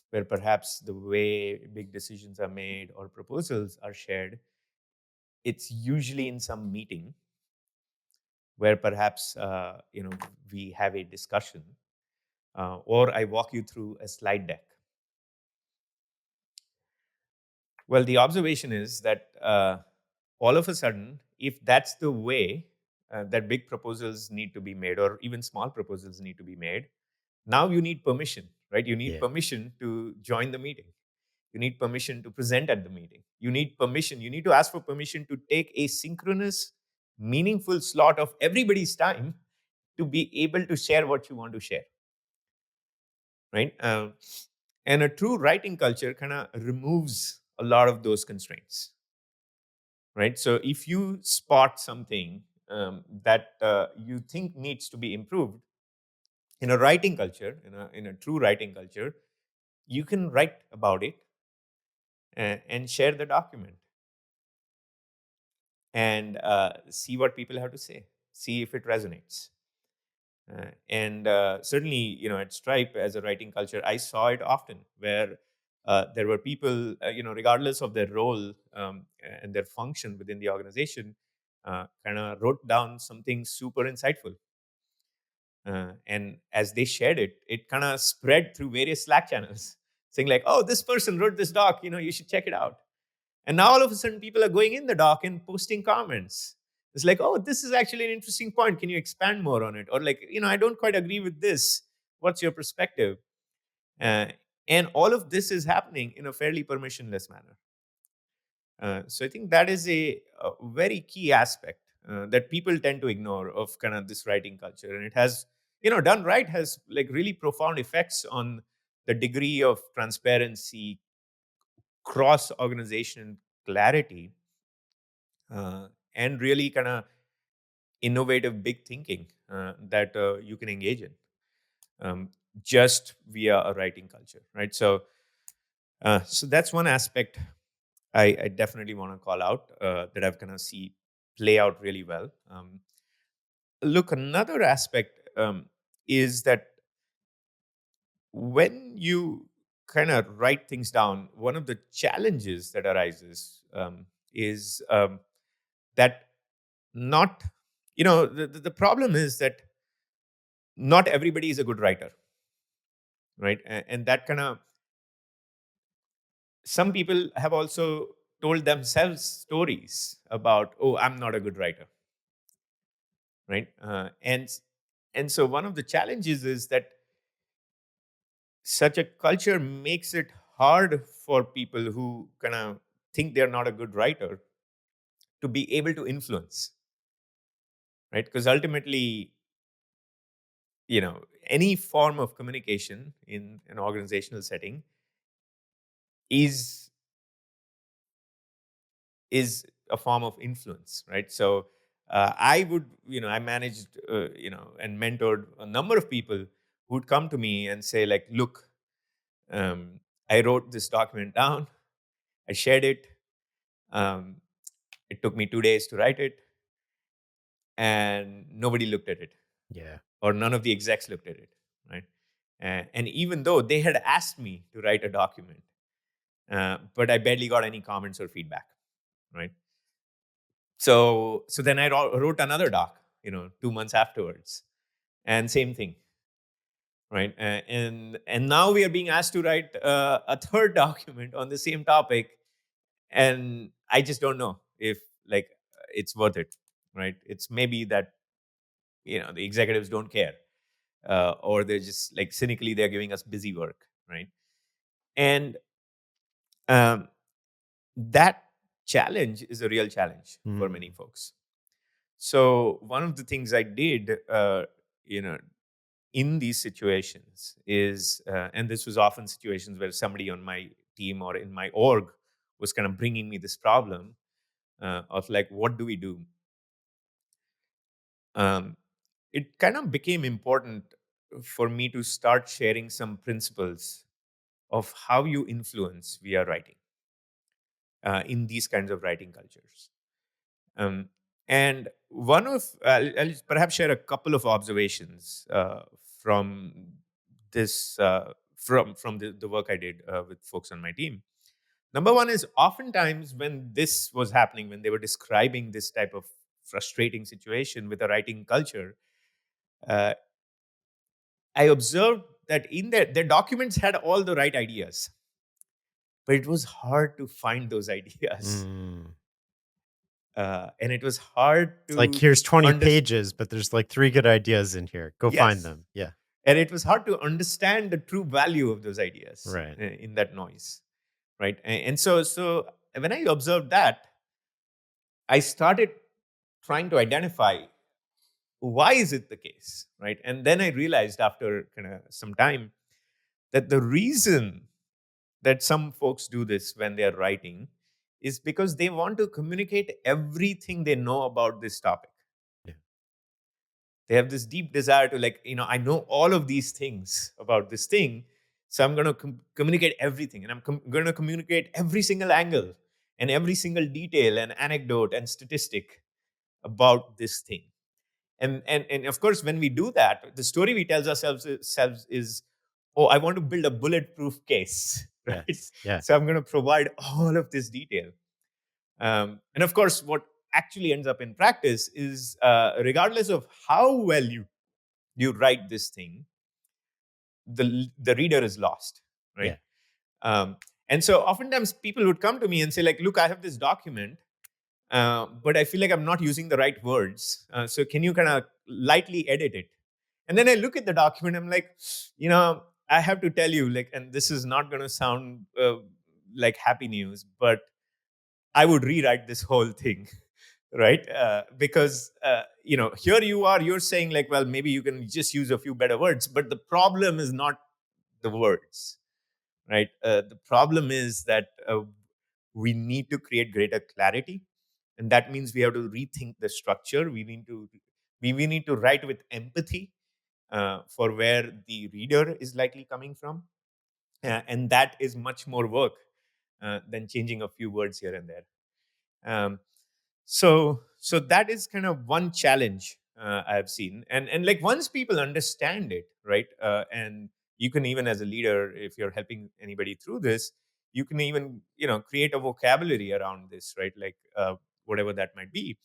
where perhaps the way big decisions are made or proposals are shared, it's usually in some meeting where perhaps we have a discussion, or I walk you through a slide deck. Well, the observation is that all of a sudden, if that's the way that big proposals need to be made, or even small proposals need to be made, now you need permission, right? You need Yeah. permission to join the meeting. You need permission to present at the meeting. You need permission. You need to ask for permission to take a synchronous, meaningful slot of everybody's time to be able to share what you want to share, right? And a true writing culture kind of removes a lot of those constraints, right? So if you spot something that you think needs to be improved in a writing culture, in a true writing culture, you can write about it and share the document and see what people have to say, see if it resonates. And certainly, at Stripe as a writing culture, I saw it often where there were people, regardless of their role and their function within the organization, kind of wrote down something super insightful. And as they shared it, it kind of spread through various Slack channels, saying like, "Oh, this person wrote this doc. You should check it out." And now all of a sudden, people are going in the doc and posting comments. It's like, "Oh, this is actually an interesting point. Can you expand more on it?" Or like, "I don't quite agree with this. What's your perspective?" Uh, and all of this is happening in a fairly permissionless manner. So I think that is a very key aspect that people tend to ignore of kind of this writing culture, and it has, done right, has like really profound effects on the degree of transparency, cross organization clarity, and really kind of innovative big thinking that you can engage in um, just via a writing culture, right? So that's one aspect I definitely want to call out that I've kind of see play out really well. Look, another aspect is that when you kind of write things down, one of the challenges that arises is that not, the problem is that not everybody is a good writer, right? And that kind of, some people have also told themselves stories about, "Oh, I'm not a good writer," right? And so one of the challenges is that such a culture makes it hard for people who kind of think they're not a good writer to be able to influence, right? Because ultimately, any form of communication in an organizational setting is is a form of influence, right? So I would, I managed, and mentored a number of people who'd come to me and say like, "Look, I wrote this document down, I shared it, um, it took me 2 days to write it, and nobody looked at it, Yeah. or none of the execs looked at it," right? And even though they had asked me to write a document, but I barely got any comments or feedback, right? So then I wrote another doc, 2 months afterwards, and same thing, right? And now we are being asked to write a third document on the same topic, and I just don't know if like it's worth it, right? It's maybe that the executives don't care, or they're just like cynically they're giving us busy work, right? And um, that challenge is a real challenge for many Mm. folks. So one of the things I did, you know, in these situations is, and this was often situations where somebody on my team or in my org was kind of bringing me this problem of like, what do we do? Um, it kind of became important for me to start sharing some principles of how you influence via writing in these kinds of writing cultures. Um, and one of, I'll perhaps share a couple of observations from this, from the work I did with folks on my team. Number one is oftentimes when this was happening, when they were describing this type of frustrating situation with a writing culture, uh, I observed that in their documents had all the right ideas, but it was hard to find those ideas. Mm. And it was hard It's like to here's 20 understand. pages, but there's like three good ideas in here. Go find Yes. them. Yeah. And it was hard to understand the true value of those ideas Right. in that noise, right? And so when I observed that, I started trying to identify why is it the case, right? And then I realized after kind of some time that the reason that some folks do this when they're writing is because they want to communicate everything they know about this topic. Yeah. They have this deep desire to, like, I know all of these things about this thing, so I'm going to communicate everything, and I'm going to communicate every single angle and every single detail and anecdote and statistic about this thing. And of course, when we do that, the story we tell ourselves is, oh, I want to build a bulletproof case, right? Yes. Yeah. So I'm going to provide all of this detail. And of course, what actually ends up in practice is, regardless of how well you write this thing, the reader is lost, right? Yeah. Um, and so oftentimes people would come to me and say, like, look, I have this document, but I feel like I'm not using the right words. So can you kind of lightly edit it? And then I look at the document, I'm like, I have to tell you, like, and this is not going to sound like happy news, but I would rewrite this whole thing, right? Because here you're saying, like, well, maybe you can just use a few better words, but the problem is not the words, right? The problem is that we need to create greater clarity, and that means we have to rethink the structure. We need to write with empathy for where the reader is likely coming from, and that is much more work than changing a few words here and there. Um, so that is kind of one challenge I've seen, and like, once people understand it, right, and you can, even as a leader, if you're helping anybody through this, you can even create a vocabulary around this, right, like, whatever that might be.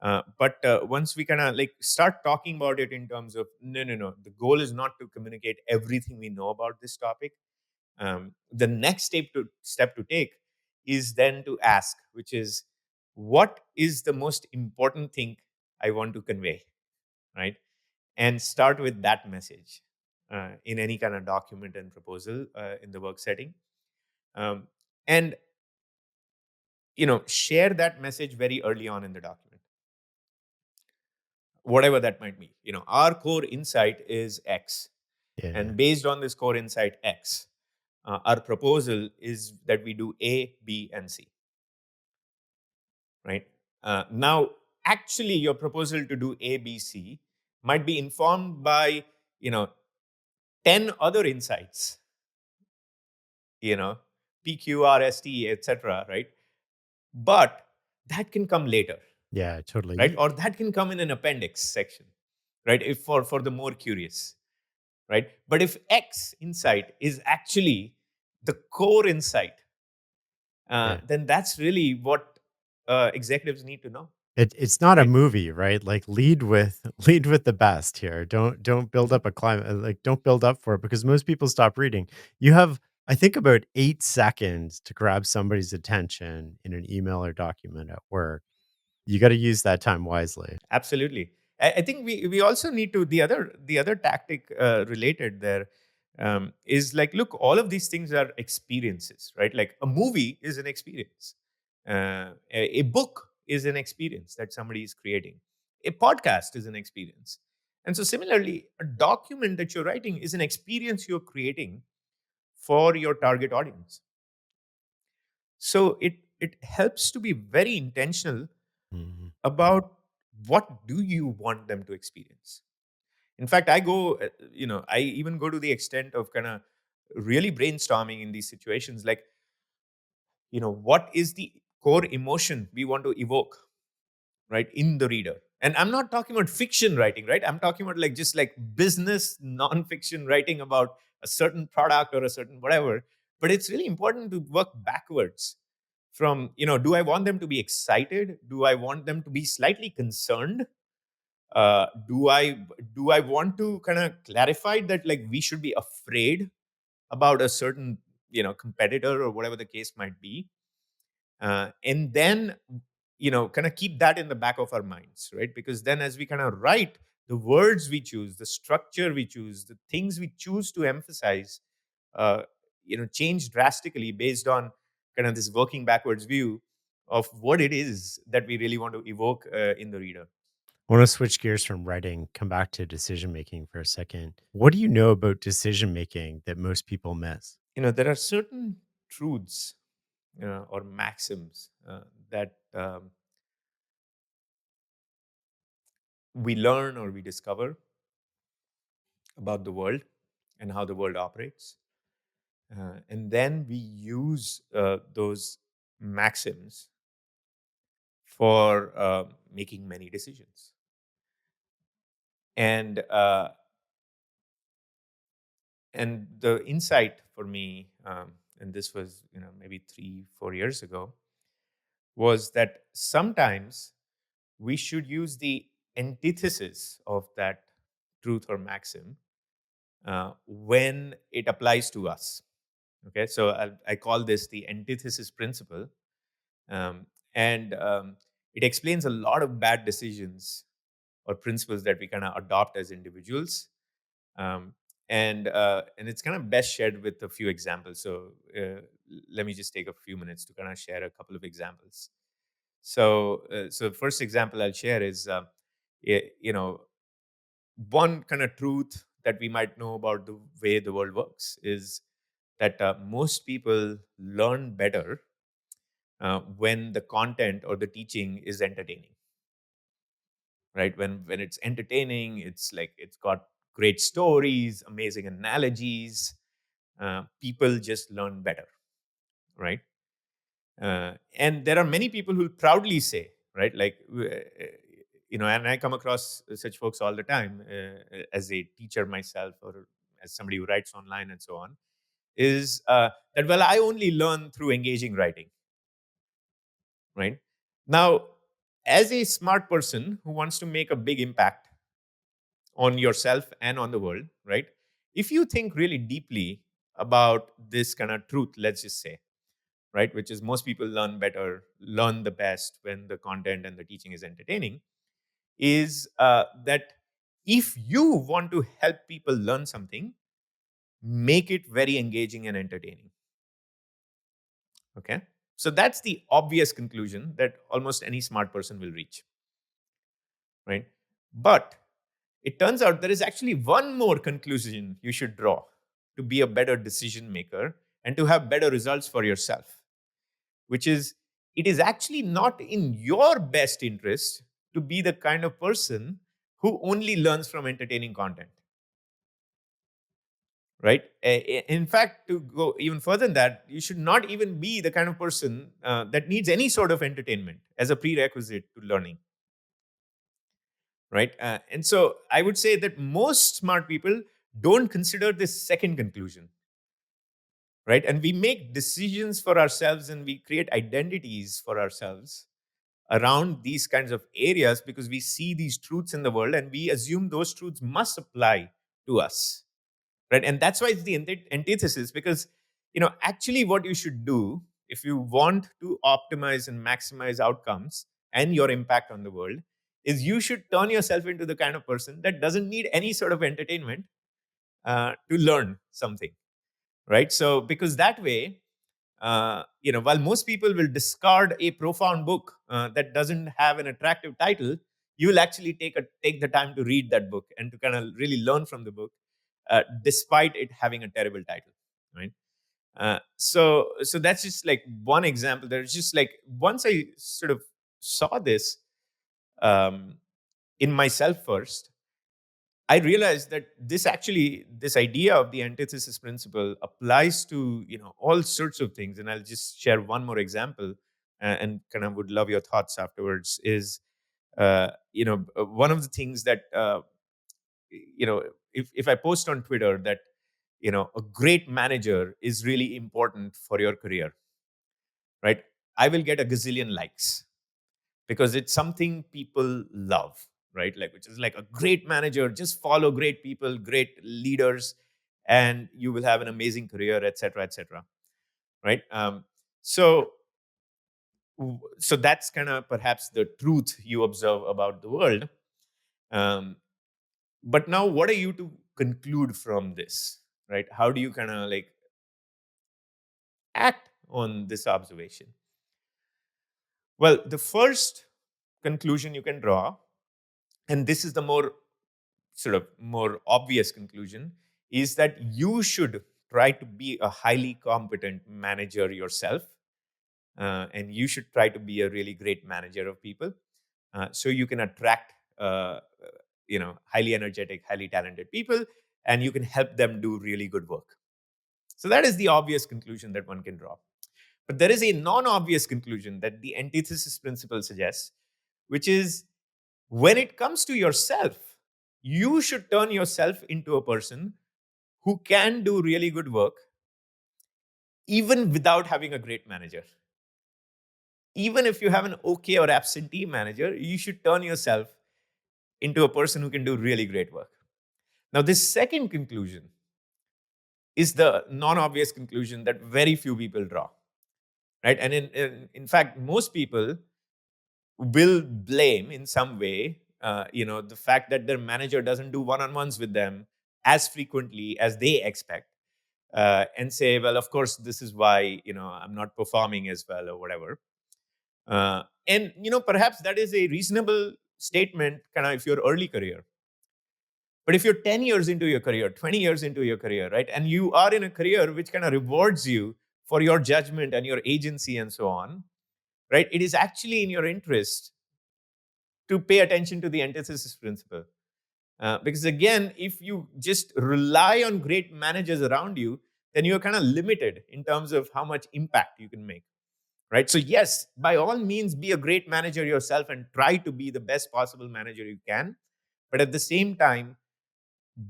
But once we kind of like start talking about it in terms of, no, the goal is not to communicate everything we know about this topic. The next step to take is then to ask, which is, what is the most important thing I want to convey, right? And start with that message in any kind of document and proposal in the work setting, um, and share that message very early on in the document, whatever that might be. Our core insight is X, Yeah. and based on this core insight X, our proposal is that we do A, B, and C, right? Now, actually, your proposal to do A, B, C might be informed by, you know, 10 other insights, you know, P, Q, R, S, T, etc., right? But that can come later, Yeah. right? Totally. Or that can come in an appendix section, right? If for the more curious, right? But if X insight is actually the core insight, Yeah. then that's really what executives need to know, It's not a right? movie, right? Like lead with lead with the best here. Don't build Mhm. up a climate, like don't build up for it because most people stop reading. You have, I think, about 8 seconds to grab somebody's attention in an email or document at work. You got to use that time wisely. Absolutely. I think we also need to, the other tactic related there is, like, look, all of these things are experiences, right? Like, a movie is an experience, a book is an experience that somebody is creating, a podcast is an experience, and so similarly, a document that you're writing is an experience you're creating for your target audience. So it helps to be very intentional Mhm. about what do you want them to experience. In fact, I even go to the extent of kind of really brainstorming in these situations, like, what is the core emotion we want to evoke, right, in the reader. And I'm not talking about fiction writing, right? I'm talking about, like, just like business non-fiction writing about a certain product or a certain whatever. But it's really important to work backwards from, do I want them to be excited? Do I want them to be slightly concerned? Do I want to kind of clarify that, like, we should be afraid about a certain competitor or whatever the case might be, and then kind of keep that in the back of our minds, right? Because then, as we kind of write, the words we choose, the structure we choose, the things we choose to emphasize, uh, change drastically based on kind of this working backwards view of what it is that we really want to evoke in the reader. I want to switch gears from writing, come back to decision making for a second. What do you know about decision making that most people miss? there are certain truths or maxims that we learn or we discover about the world and how the world operates. And then we use those maxims for making many decisions. And and the insight for me, and this was maybe 3-4 years ago, was that sometimes we should use the antithesis of that truth or maxim when it applies to us. Okay, so I call this the antithesis principle, um, and it explains a lot of bad decisions or principles that we kind of adopt as individuals, um, and it's kind of best shared with a few examples. So let me just take a few minutes to kind of share a couple of examples. So the first example I'll share is, you know, one kind of truth that we might know about the way the world works is that most people learn better when the content or the teaching is entertaining, right? When it's entertaining, it's like it's got great stories, amazing analogies. People just learn better, right? And there are many people who proudly say, right, like, and I come across such folks all the time as a teacher myself or as somebody who writes online and so on, is that, well, I only learn through engaging writing, right? Now, as a smart person who wants to make a big impact on yourself and on the world, right? If you think really deeply about this kind of truth, let's just say, right, which is most people learn better, learn the best when the content and the teaching is entertaining, is that if you want to help people learn something, make it very engaging and entertaining. Okay. So that's the obvious conclusion that almost any smart person will reach, right? But it turns out there is actually one more conclusion you should draw to be a better decision maker and to have better results for yourself, which is, it is actually not in your best interest to be the kind of person who only learns from entertaining content, right? In fact, to go even further than that, you should not even be the kind of person that needs any sort of entertainment as a prerequisite to learning, right? And so I would say that most smart people don't consider this second conclusion, right? And we make decisions for ourselves and we create identities for ourselves around these kinds of areas because we see these truths in the world and we assume those truths must apply to us, right? And that's why it's the antithesis, because actually what you should do if you want to optimize and maximize outcomes and your impact on the world is you should turn yourself into the kind of person that doesn't need any sort of entertainment to learn something, right? So because that way, while most people will discard a profound book that doesn't have an attractive title, you will actually take the time to read that book and to kind of really learn from the book, despite it having a terrible title, right? So that's just like one example. There's just like once I sort of saw this um, in myself first, I realized that this idea of the antithesis principle applies to all sorts of things, and I'll just share one more example, and kind of would love your thoughts afterwards. Is one of the things that you know if I post on Twitter that a great manager is really important for your career, right? I will get a gazillion likes because it's something people love, right? Like, which is like a great manager, just follow great people, great leaders, and you will have an amazing career, etc., etc. Right? So that's kind of perhaps the truth you observe about the world. Um, but now, what are you to conclude from this? Right? How do you kind of like act on this observation? Well, the first conclusion you can draw, and this is the more sort of more obvious conclusion, is that you should try to be a highly competent manager yourself, and you should try to be a really great manager of people, so you can attract highly energetic, highly talented people, and you can help them do really good work. So that is the obvious conclusion that one can draw. But there is a non-obvious conclusion that the antithesis principle suggests, which is, when it comes to yourself, you should turn yourself into a person who can do really good work even without having a great manager. Even if you have an okay or absentee manager, you should turn yourself into a person who can do really great work. Now, this second conclusion is the non-obvious conclusion that very few people draw, right? And in fact, most people will blame in some way, the fact that their manager doesn't do one-on-ones with them as frequently as they expect, and say, well, of course, this is why I'm not performing as well or whatever. And perhaps that is a reasonable statement, kind of, if you're early career. But if you're 10 years into your career, 20 years into your career, right, and you are in a career which kind of rewards you for your judgment and your agency and so on, right, it is actually in your interest to pay attention to the antithesis principle. Because again, if you just rely on great managers around you, then you're kind of limited in terms of how much impact you can make. Right. So, yes, by all means, be a great manager yourself and try to be the best possible manager you can. But at the same time,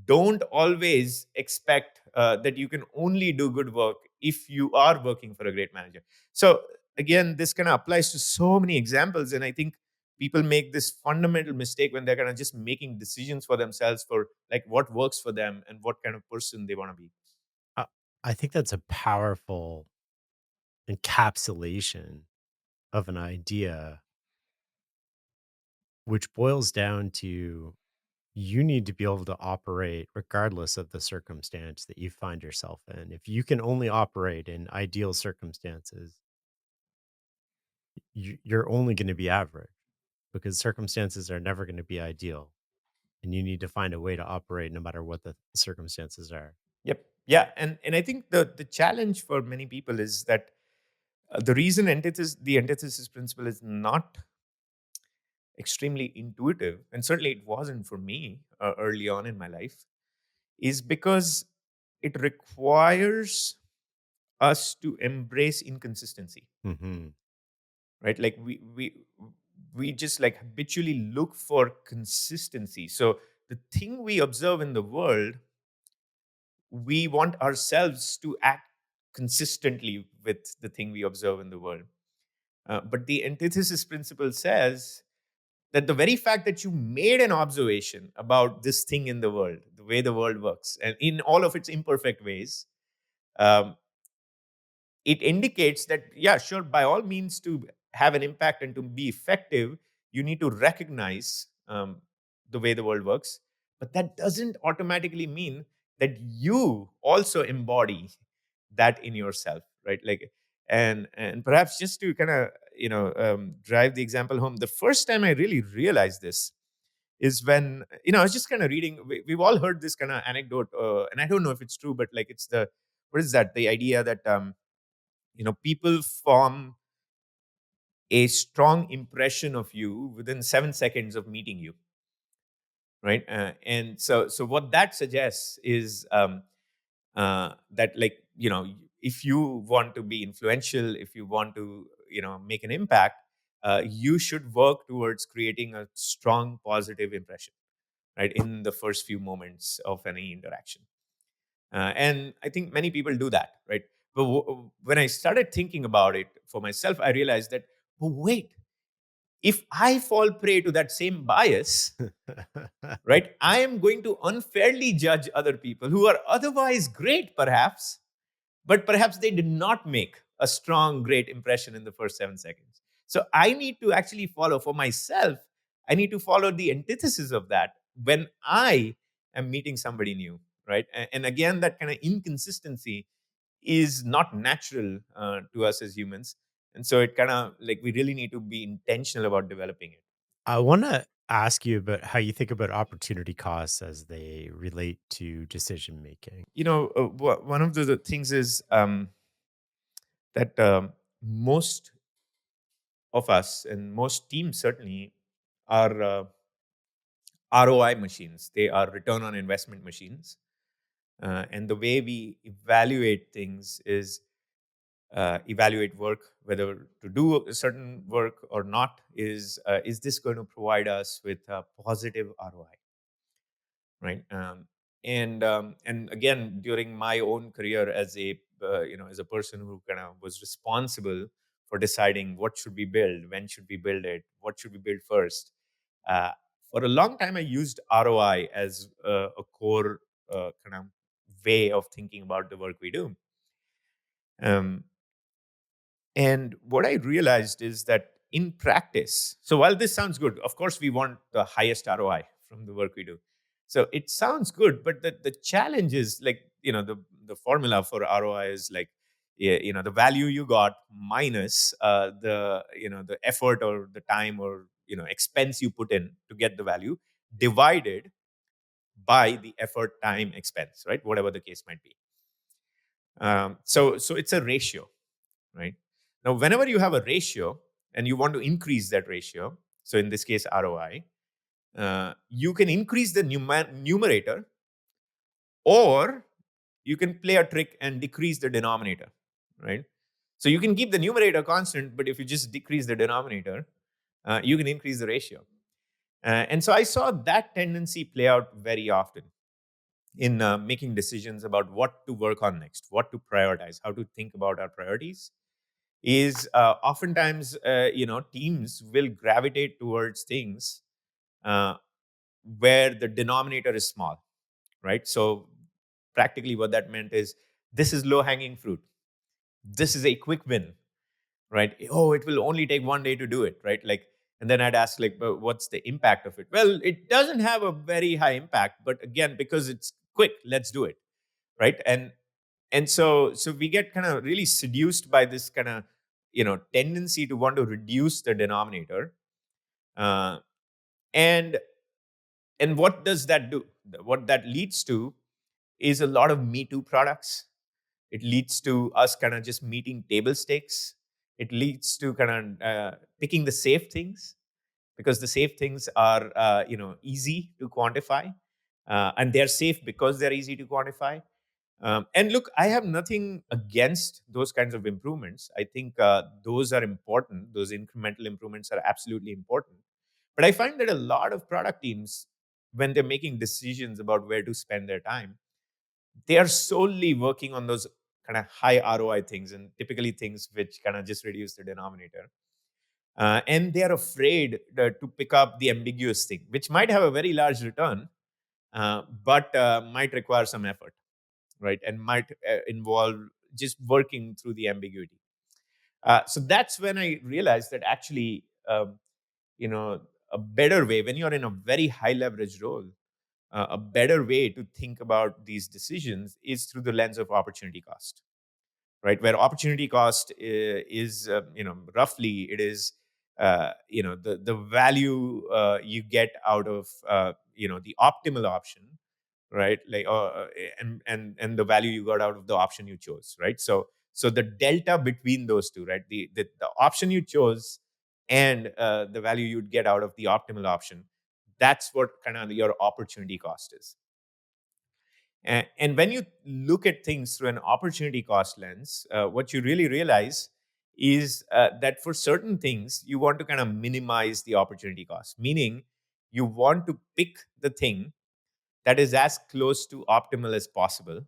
don't always expect that you can only do good work if you are working for a great manager. So again, this kind of applies to so many examples, and I think people make this fundamental mistake when they're kind of just making decisions for themselves for like what works for them and what kind of person they want to be. Uh, I think that's a powerful encapsulation of an idea, which boils down to you need to be able to operate regardless of the circumstance that you find yourself in. If you can only operate in ideal circumstances, you're only going to be average because circumstances are never going to be ideal. And you need to find a way to operate no matter what the circumstances are. Yep. Yeah. And I think the challenge for many people is that the reason the antithesis principle is not extremely intuitive, and certainly it wasn't for me early on in my life, is because it requires us to embrace inconsistency, Hmm. right? Like we just like habitually look for consistency. So the thing we observe in the world, we want ourselves to act consistently with the thing we observe in the world. But the antithesis principle says that the very fact that you made an observation about this thing in the world, the way the world works, and in all of its imperfect ways, um, it indicates that, yeah, sure, by all means, to have an impact and to be effective, you need to recognize the way the world works. But that doesn't automatically mean that you also embody that in yourself, right? Like, and perhaps just to kind of drive the example home, the first time I really realized this is when I was just kind of reading. We've all heard this kind of anecdote, and I don't know if it's true, but like it's the what is that? The idea that people form a strong impression of you within 7 seconds of meeting you, right? And so what that suggests is that, like, if you want to be influential, if you want to make an impact, you should work towards creating a strong positive impression, right, in the first few moments of any interaction. And I think many people do that, right? But when I started thinking about it for myself, I realized that, oh, wait, if I fall prey to that same bias, right, I am going to unfairly judge other people who are otherwise great, perhaps, but perhaps they did not make a strong, great impression in the first 7 seconds. So I need to actually follow for myself. I need to follow the antithesis of that when I am meeting somebody new, right? And again, that kind of inconsistency is not natural to us as humans. And so it kind of like we really need to be intentional about developing it. I want to ask you about how you think about opportunity costs as they relate to decision making. One of the things is that most of us and most teams certainly are ROI machines. They are return on investment machines. And the way we evaluate things is evaluate work, whether to do a certain work or not. Is this going to provide us with a positive ROI, right? And again, during my own career as a as a person who kind of was responsible for deciding what should we build, when should we build it, what should we build first. Uh, for a long time, I used ROI as a core kind of way of thinking about the work we do. Um, And what I realized is that in practice, so while this sounds good, of course, we want the highest ROI from the work we do. So it sounds good, but the challenge is like, the formula for ROI is like, the value you got minus the effort or the time or, expense you put in to get the value divided by the effort, time, expense, right? Whatever the case might be. So it's a ratio, right? Now, whenever you have a ratio and you want to increase that ratio, so in this case, ROI, you can increase the numerator, or you can play a trick and decrease the denominator, right? So you can keep the numerator constant, but if you just decrease the denominator, you can increase the ratio. And so I saw that tendency play out very often in making decisions about what to work on next, what to prioritize, how to think about our priorities. Is oftentimes teams will gravitate towards things uh, where the denominator is small, right? So practically what that meant is, this is low hanging fruit, this is a quick win, right? Oh, it will only take one day to do it, right? Like, and then I'd ask, like, but what's the impact of it? Well, it doesn't have a very high impact, but again, because it's quick, let's do it, right? And so we get kind of really seduced by this kind of tendency to want to reduce the denominator. Uh, and and what does that do? What that leads to is a lot of me too products. It leads to us kind of just meeting table stakes. It leads to kind of picking the safe things, because the safe things are easy to quantify, and they're safe because they're easy to quantify. And look, I have nothing against those kinds of improvements. I think those are important. Those incremental improvements are absolutely important. But I find that a lot of product teams, when they're making decisions about where to spend their time, they are solely working on those kind of high ROI things, and typically things which kind of just reduce the denominator. And they are afraid to pick up the ambiguous thing, which might have a very large return, but might require some effort, right? And might involve just working through the ambiguity. So that's when I realized that actually, you know, a better way, when you're in a very high leverage role, a better way to think about these decisions is through the lens of opportunity cost, right? Where opportunity cost is, roughly it is, the value you get out of, the optimal option, right? Like, and the value you got out of the option you chose, right? So the delta between those two, right? The option you chose and the value you'd get out of the optimal option, that's what kind of your opportunity cost is. And when you look at things through an opportunity cost lens, what you really realize is that for certain things, you want to kind of minimize the opportunity cost, meaning you want to pick the thing that is as close to optimal as possible.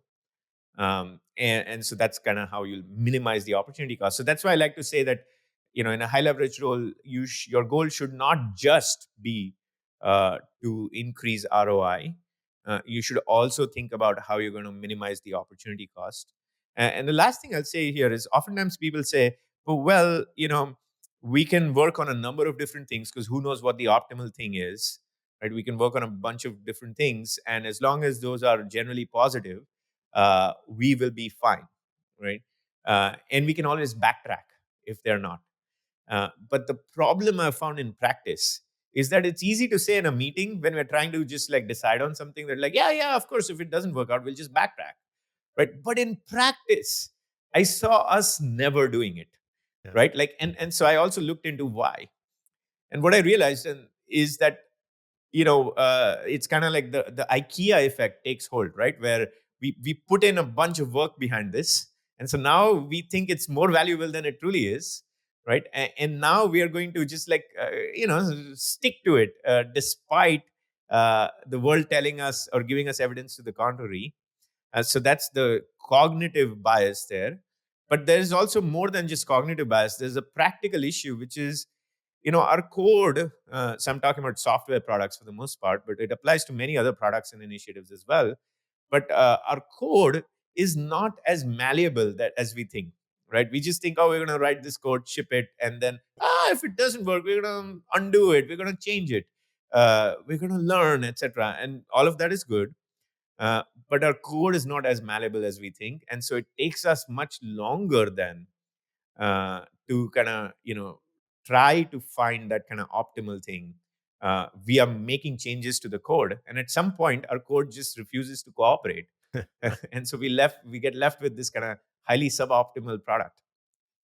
And so that's kind of how you minimize the opportunity cost. So that's why I like to say that, in a high leverage role, your goal should not just be to increase ROI. You should also think about how you're going to minimize the opportunity cost. And the last thing I'll say here is, oftentimes people say, "Oh, well, we can work on a number of different things, because who knows what the optimal thing is, right? We can work on a bunch of different things, and as long as those are generally positive, we will be fine, right? And we can always backtrack if they're not." But the problem I've found in practice is that it's easy to say in a meeting when we're trying to just like decide on something that like, yeah, of course, if it doesn't work out, we'll just backtrack, right? But in practice, I saw us never doing it, Yeah. right? Like, and so I also looked into why, and what I realized is that it's kind of like the IKEA effect takes hold, right? Where we put in a bunch of work behind this, and so now we think it's more valuable than it truly is, right? And now we are going to just like stick to it despite the world telling us or giving us evidence to the contrary. So that's the cognitive bias there. But there is also more than just cognitive bias. There's a practical issue, which is, our code. So I'm talking about software products for the most part, but it applies to many other products and initiatives as well. But our code is not as malleable that as we think, right? We just think, oh, we're going to write this code, ship it, and then if it doesn't work, we're going to undo it, we're going to change it, we're going to learn, etc. And all of that is good, but our code is not as malleable as we think, and so it takes us much longer than to kind of try to find that kind of optimal thing. We are making changes to the code, and at some point our code just refuses to cooperate. And so we get left with this kind of highly suboptimal product.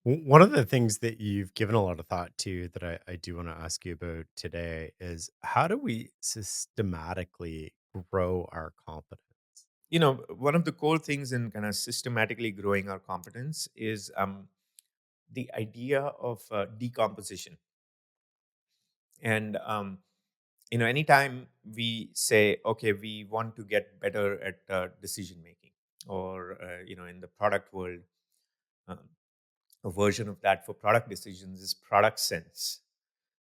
One of the things that you've given a lot of thought to that I do want to ask you about today is how do we systematically grow our competence? One of the core things in kind of systematically growing our competence is the idea of decomposition. And anytime we say, okay, we want to get better at decision making, or in the product world, um, a version of that for product decisions is product sense.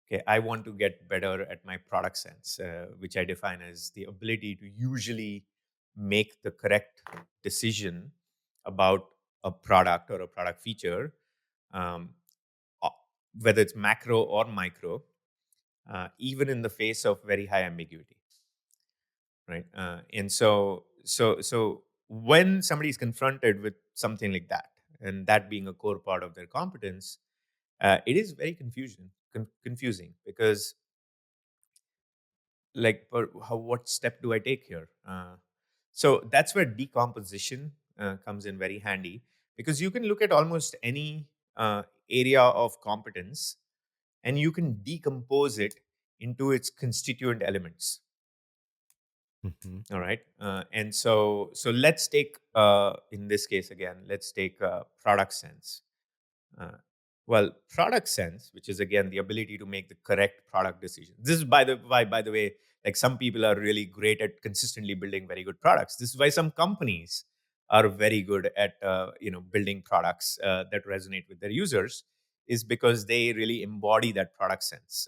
Okay, I want to get better at my product sense, which I define as the ability to usually make the correct decision about a product or a product feature, um, o- whether it's macro or micro, even in the face of very high ambiguity, right? And so when somebody is confronted with something like that, and that being a core part of their competence, it is very confusing, because like, but what step do I take here? So that's where decomposition comes in very handy, because you can look at almost any area of competence and you can decompose it into its constituent elements. Mhm. All right. And so let's take, in this case again, let's take product sense. Uh, well, product sense, which is again the ability to make the correct product decision. This is by the way, like some people are really great at consistently building very good products. This is why some companies are very good at building products that resonate with their users, is because they really embody that product sense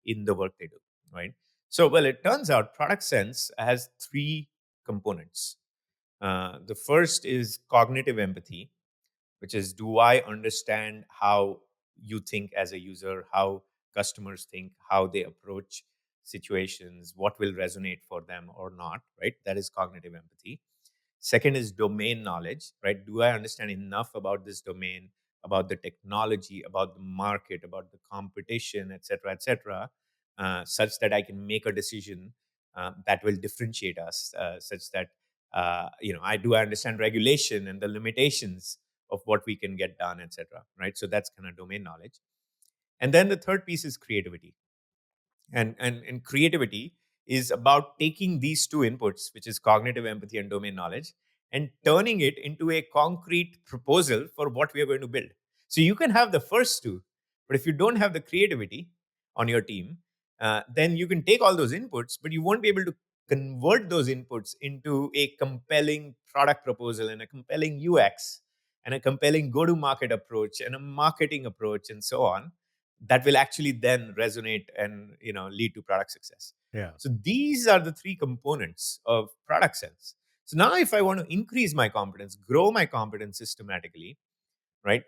in the work they do. Right. So, well, it turns out product sense has three components. The first is cognitive empathy, which is, do I understand how you think as a user, how customers think, how they approach situations, what will resonate for them or not, right? That is cognitive empathy. Second is domain knowledge, right? Do I understand enough about this domain, about the technology, about the market, about the competition, et cetera, such that I can make a decision that will differentiate us, such that I understand regulation and the limitations of what we can get done, etc. Right? So that's kind of domain knowledge. And then the third piece is creativity, and creativity is about taking these two inputs, which is cognitive empathy and domain knowledge, and turning it into a concrete proposal for what we are going to build. So you can have the first two, but if you don't have the creativity on your team, then you can take all those inputs, but you won't be able to convert those inputs into a compelling product proposal and a compelling UX and a compelling go to market approach and a marketing approach and so on, that will actually then resonate and lead to product success. Yeah. So these are the three components of product sense. So now if I want to increase my competence, grow my competence systematically, right,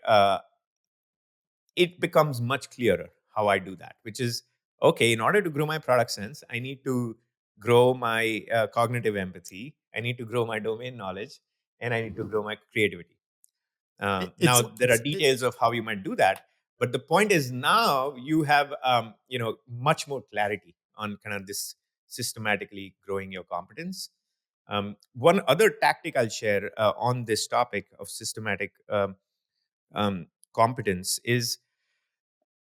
it becomes much clearer how I do that, which is, okay, in order to grow my product sense, I need to grow my cognitive empathy, I need to grow my domain knowledge, and I need to grow my creativity. It, Now, it's there are it's it, details of how you might do that, But the point is now you have much more clarity on kind of this systematically growing your competence. One other tactic I'll share on this topic of systematic competence is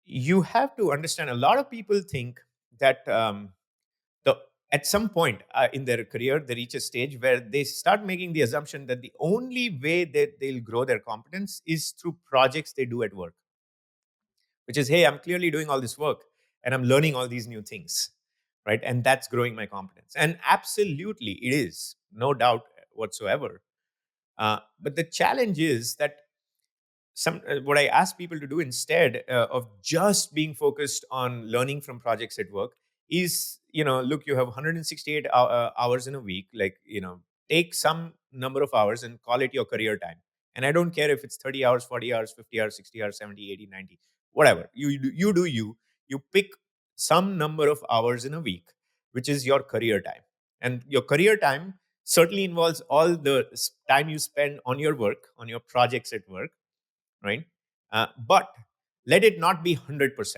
you have to understand. A lot of people think that the at some point in their career they reach a stage where they start making the assumption that the only way that they'll grow their competence is through projects they do at work, which is, hey, I'm clearly doing all this work and I'm learning all these new things, right? And that's growing my competence. And absolutely it is, no doubt whatsoever. But the challenge is that what I ask people to do instead of just being focused on learning from projects at work is, look, you have 168 hours in a week. Like, take some number of hours and call it your career time. And I don't care if it's 30 hours, 40 hours, 50 hours, 60 hours, 70, 80, 90, whatever. You pick some number of hours in a week, which is your career time. And your career time certainly involves all the time you spend on your work, on your projects at work, right? But let it not be 100%,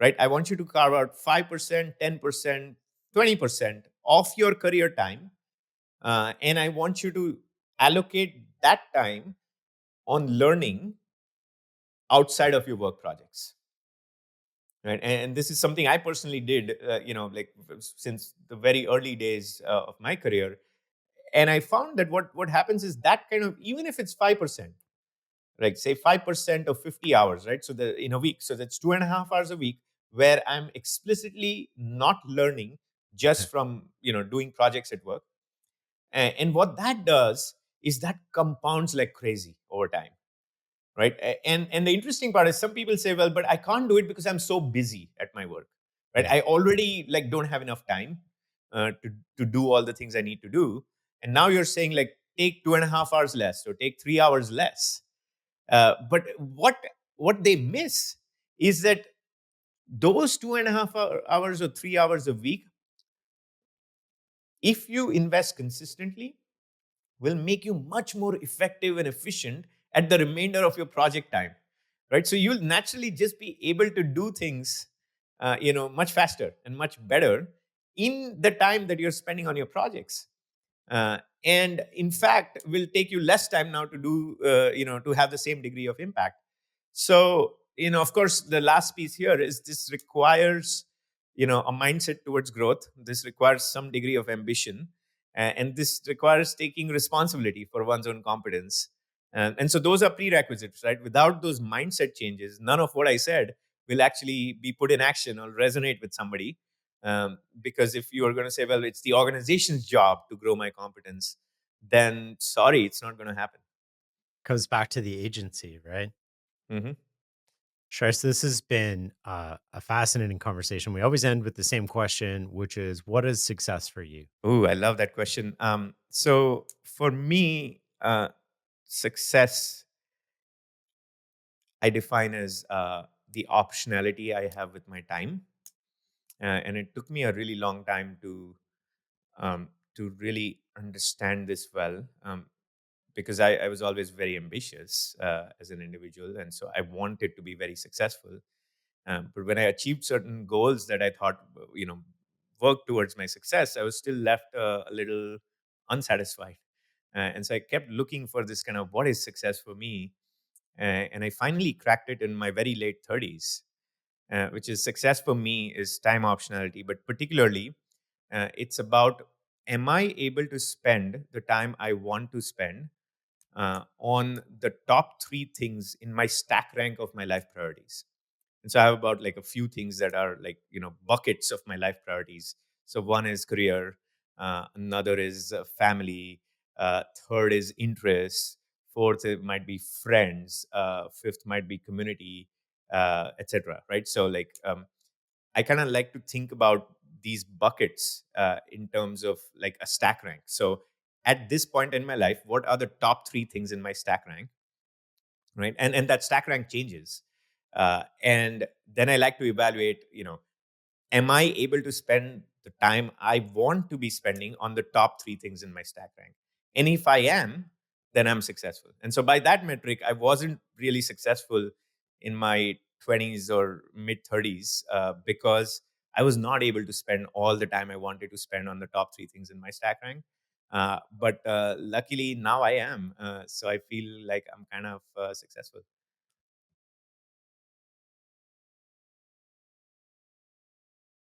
right? I want you to carve out 5%, 10%, 20% of your career time. And I want you to allocate that time on learning outside of your work projects. Right. And this is something I personally did, like since the very early days of my career. And I found that what happens is that kind of, even if it's 5%, like say 5% of 50 hours, right? So in a week, so that's 2.5 hours a week where I'm explicitly not learning just from doing projects at work. And what that does is that compounds like crazy over time, right? And the interesting part is some people say, well, but I can't do it because I'm so busy at my work, right? Yeah. I already like don't have enough time to do all the things I need to do. And now you're saying like take 2.5 hours less or take 3 hours less. But what they miss is that those 2.5 hours or 3 hours a week, if you invest consistently, will make you much more effective and efficient at the remainder of your project time, right? So you'll naturally just be able to do things, much faster and much better in the time that you're spending on your projects. And in fact, will take you less time now to do, to have the same degree of impact. So, of course, the last piece here is this requires, a mindset towards growth. This requires some degree of ambition, and this requires taking responsibility for one's own competence. And so those are prerequisites, right? Without those mindset changes, none of what I said will actually be put in action or resonate with somebody. Because if you are going to say, well, it's the organization's job to grow my competence, then sorry, it's not going to happen. Comes back to the agency, right? Mm-hmm. Shreyas, this has been a fascinating conversation. We always end with the same question, which is, what is success for you? Oh, I love that question. So for me, success I define as the optionality I have with my time, and it took me a really long time to really understand this well, because I was always very ambitious as an individual, and so I wanted to be very successful. But when I achieved certain goals that I thought, worked towards my success, I was still left a little unsatisfied. And so I kept looking for this kind of what is success for me. And I finally cracked it in my very late 30s, which is success for me is time optionality, but particularly it's about, am I able to spend the time I want to spend on the top three things in my stack rank of my life priorities? And so I have about like a few things that are like, buckets of my life priorities. So one is career, another is family, third is interests, fourth it might be friends, fifth might be community, etc. Right? So like I kind of like to think about these buckets in terms of like a stack rank. So at this point in my life, what are the top three things in my stack rank? Right, and that stack rank changes, and then I like to evaluate, am I able to spend the time I want to be spending on the top three things in my stack rank? And if I am, then I'm successful. And so by that metric, I wasn't really successful in my 20s or mid 30s because I was not able to spend all the time I wanted to spend on the top three things in my stack rank. But luckily now I am. So I feel like I'm kind of successful.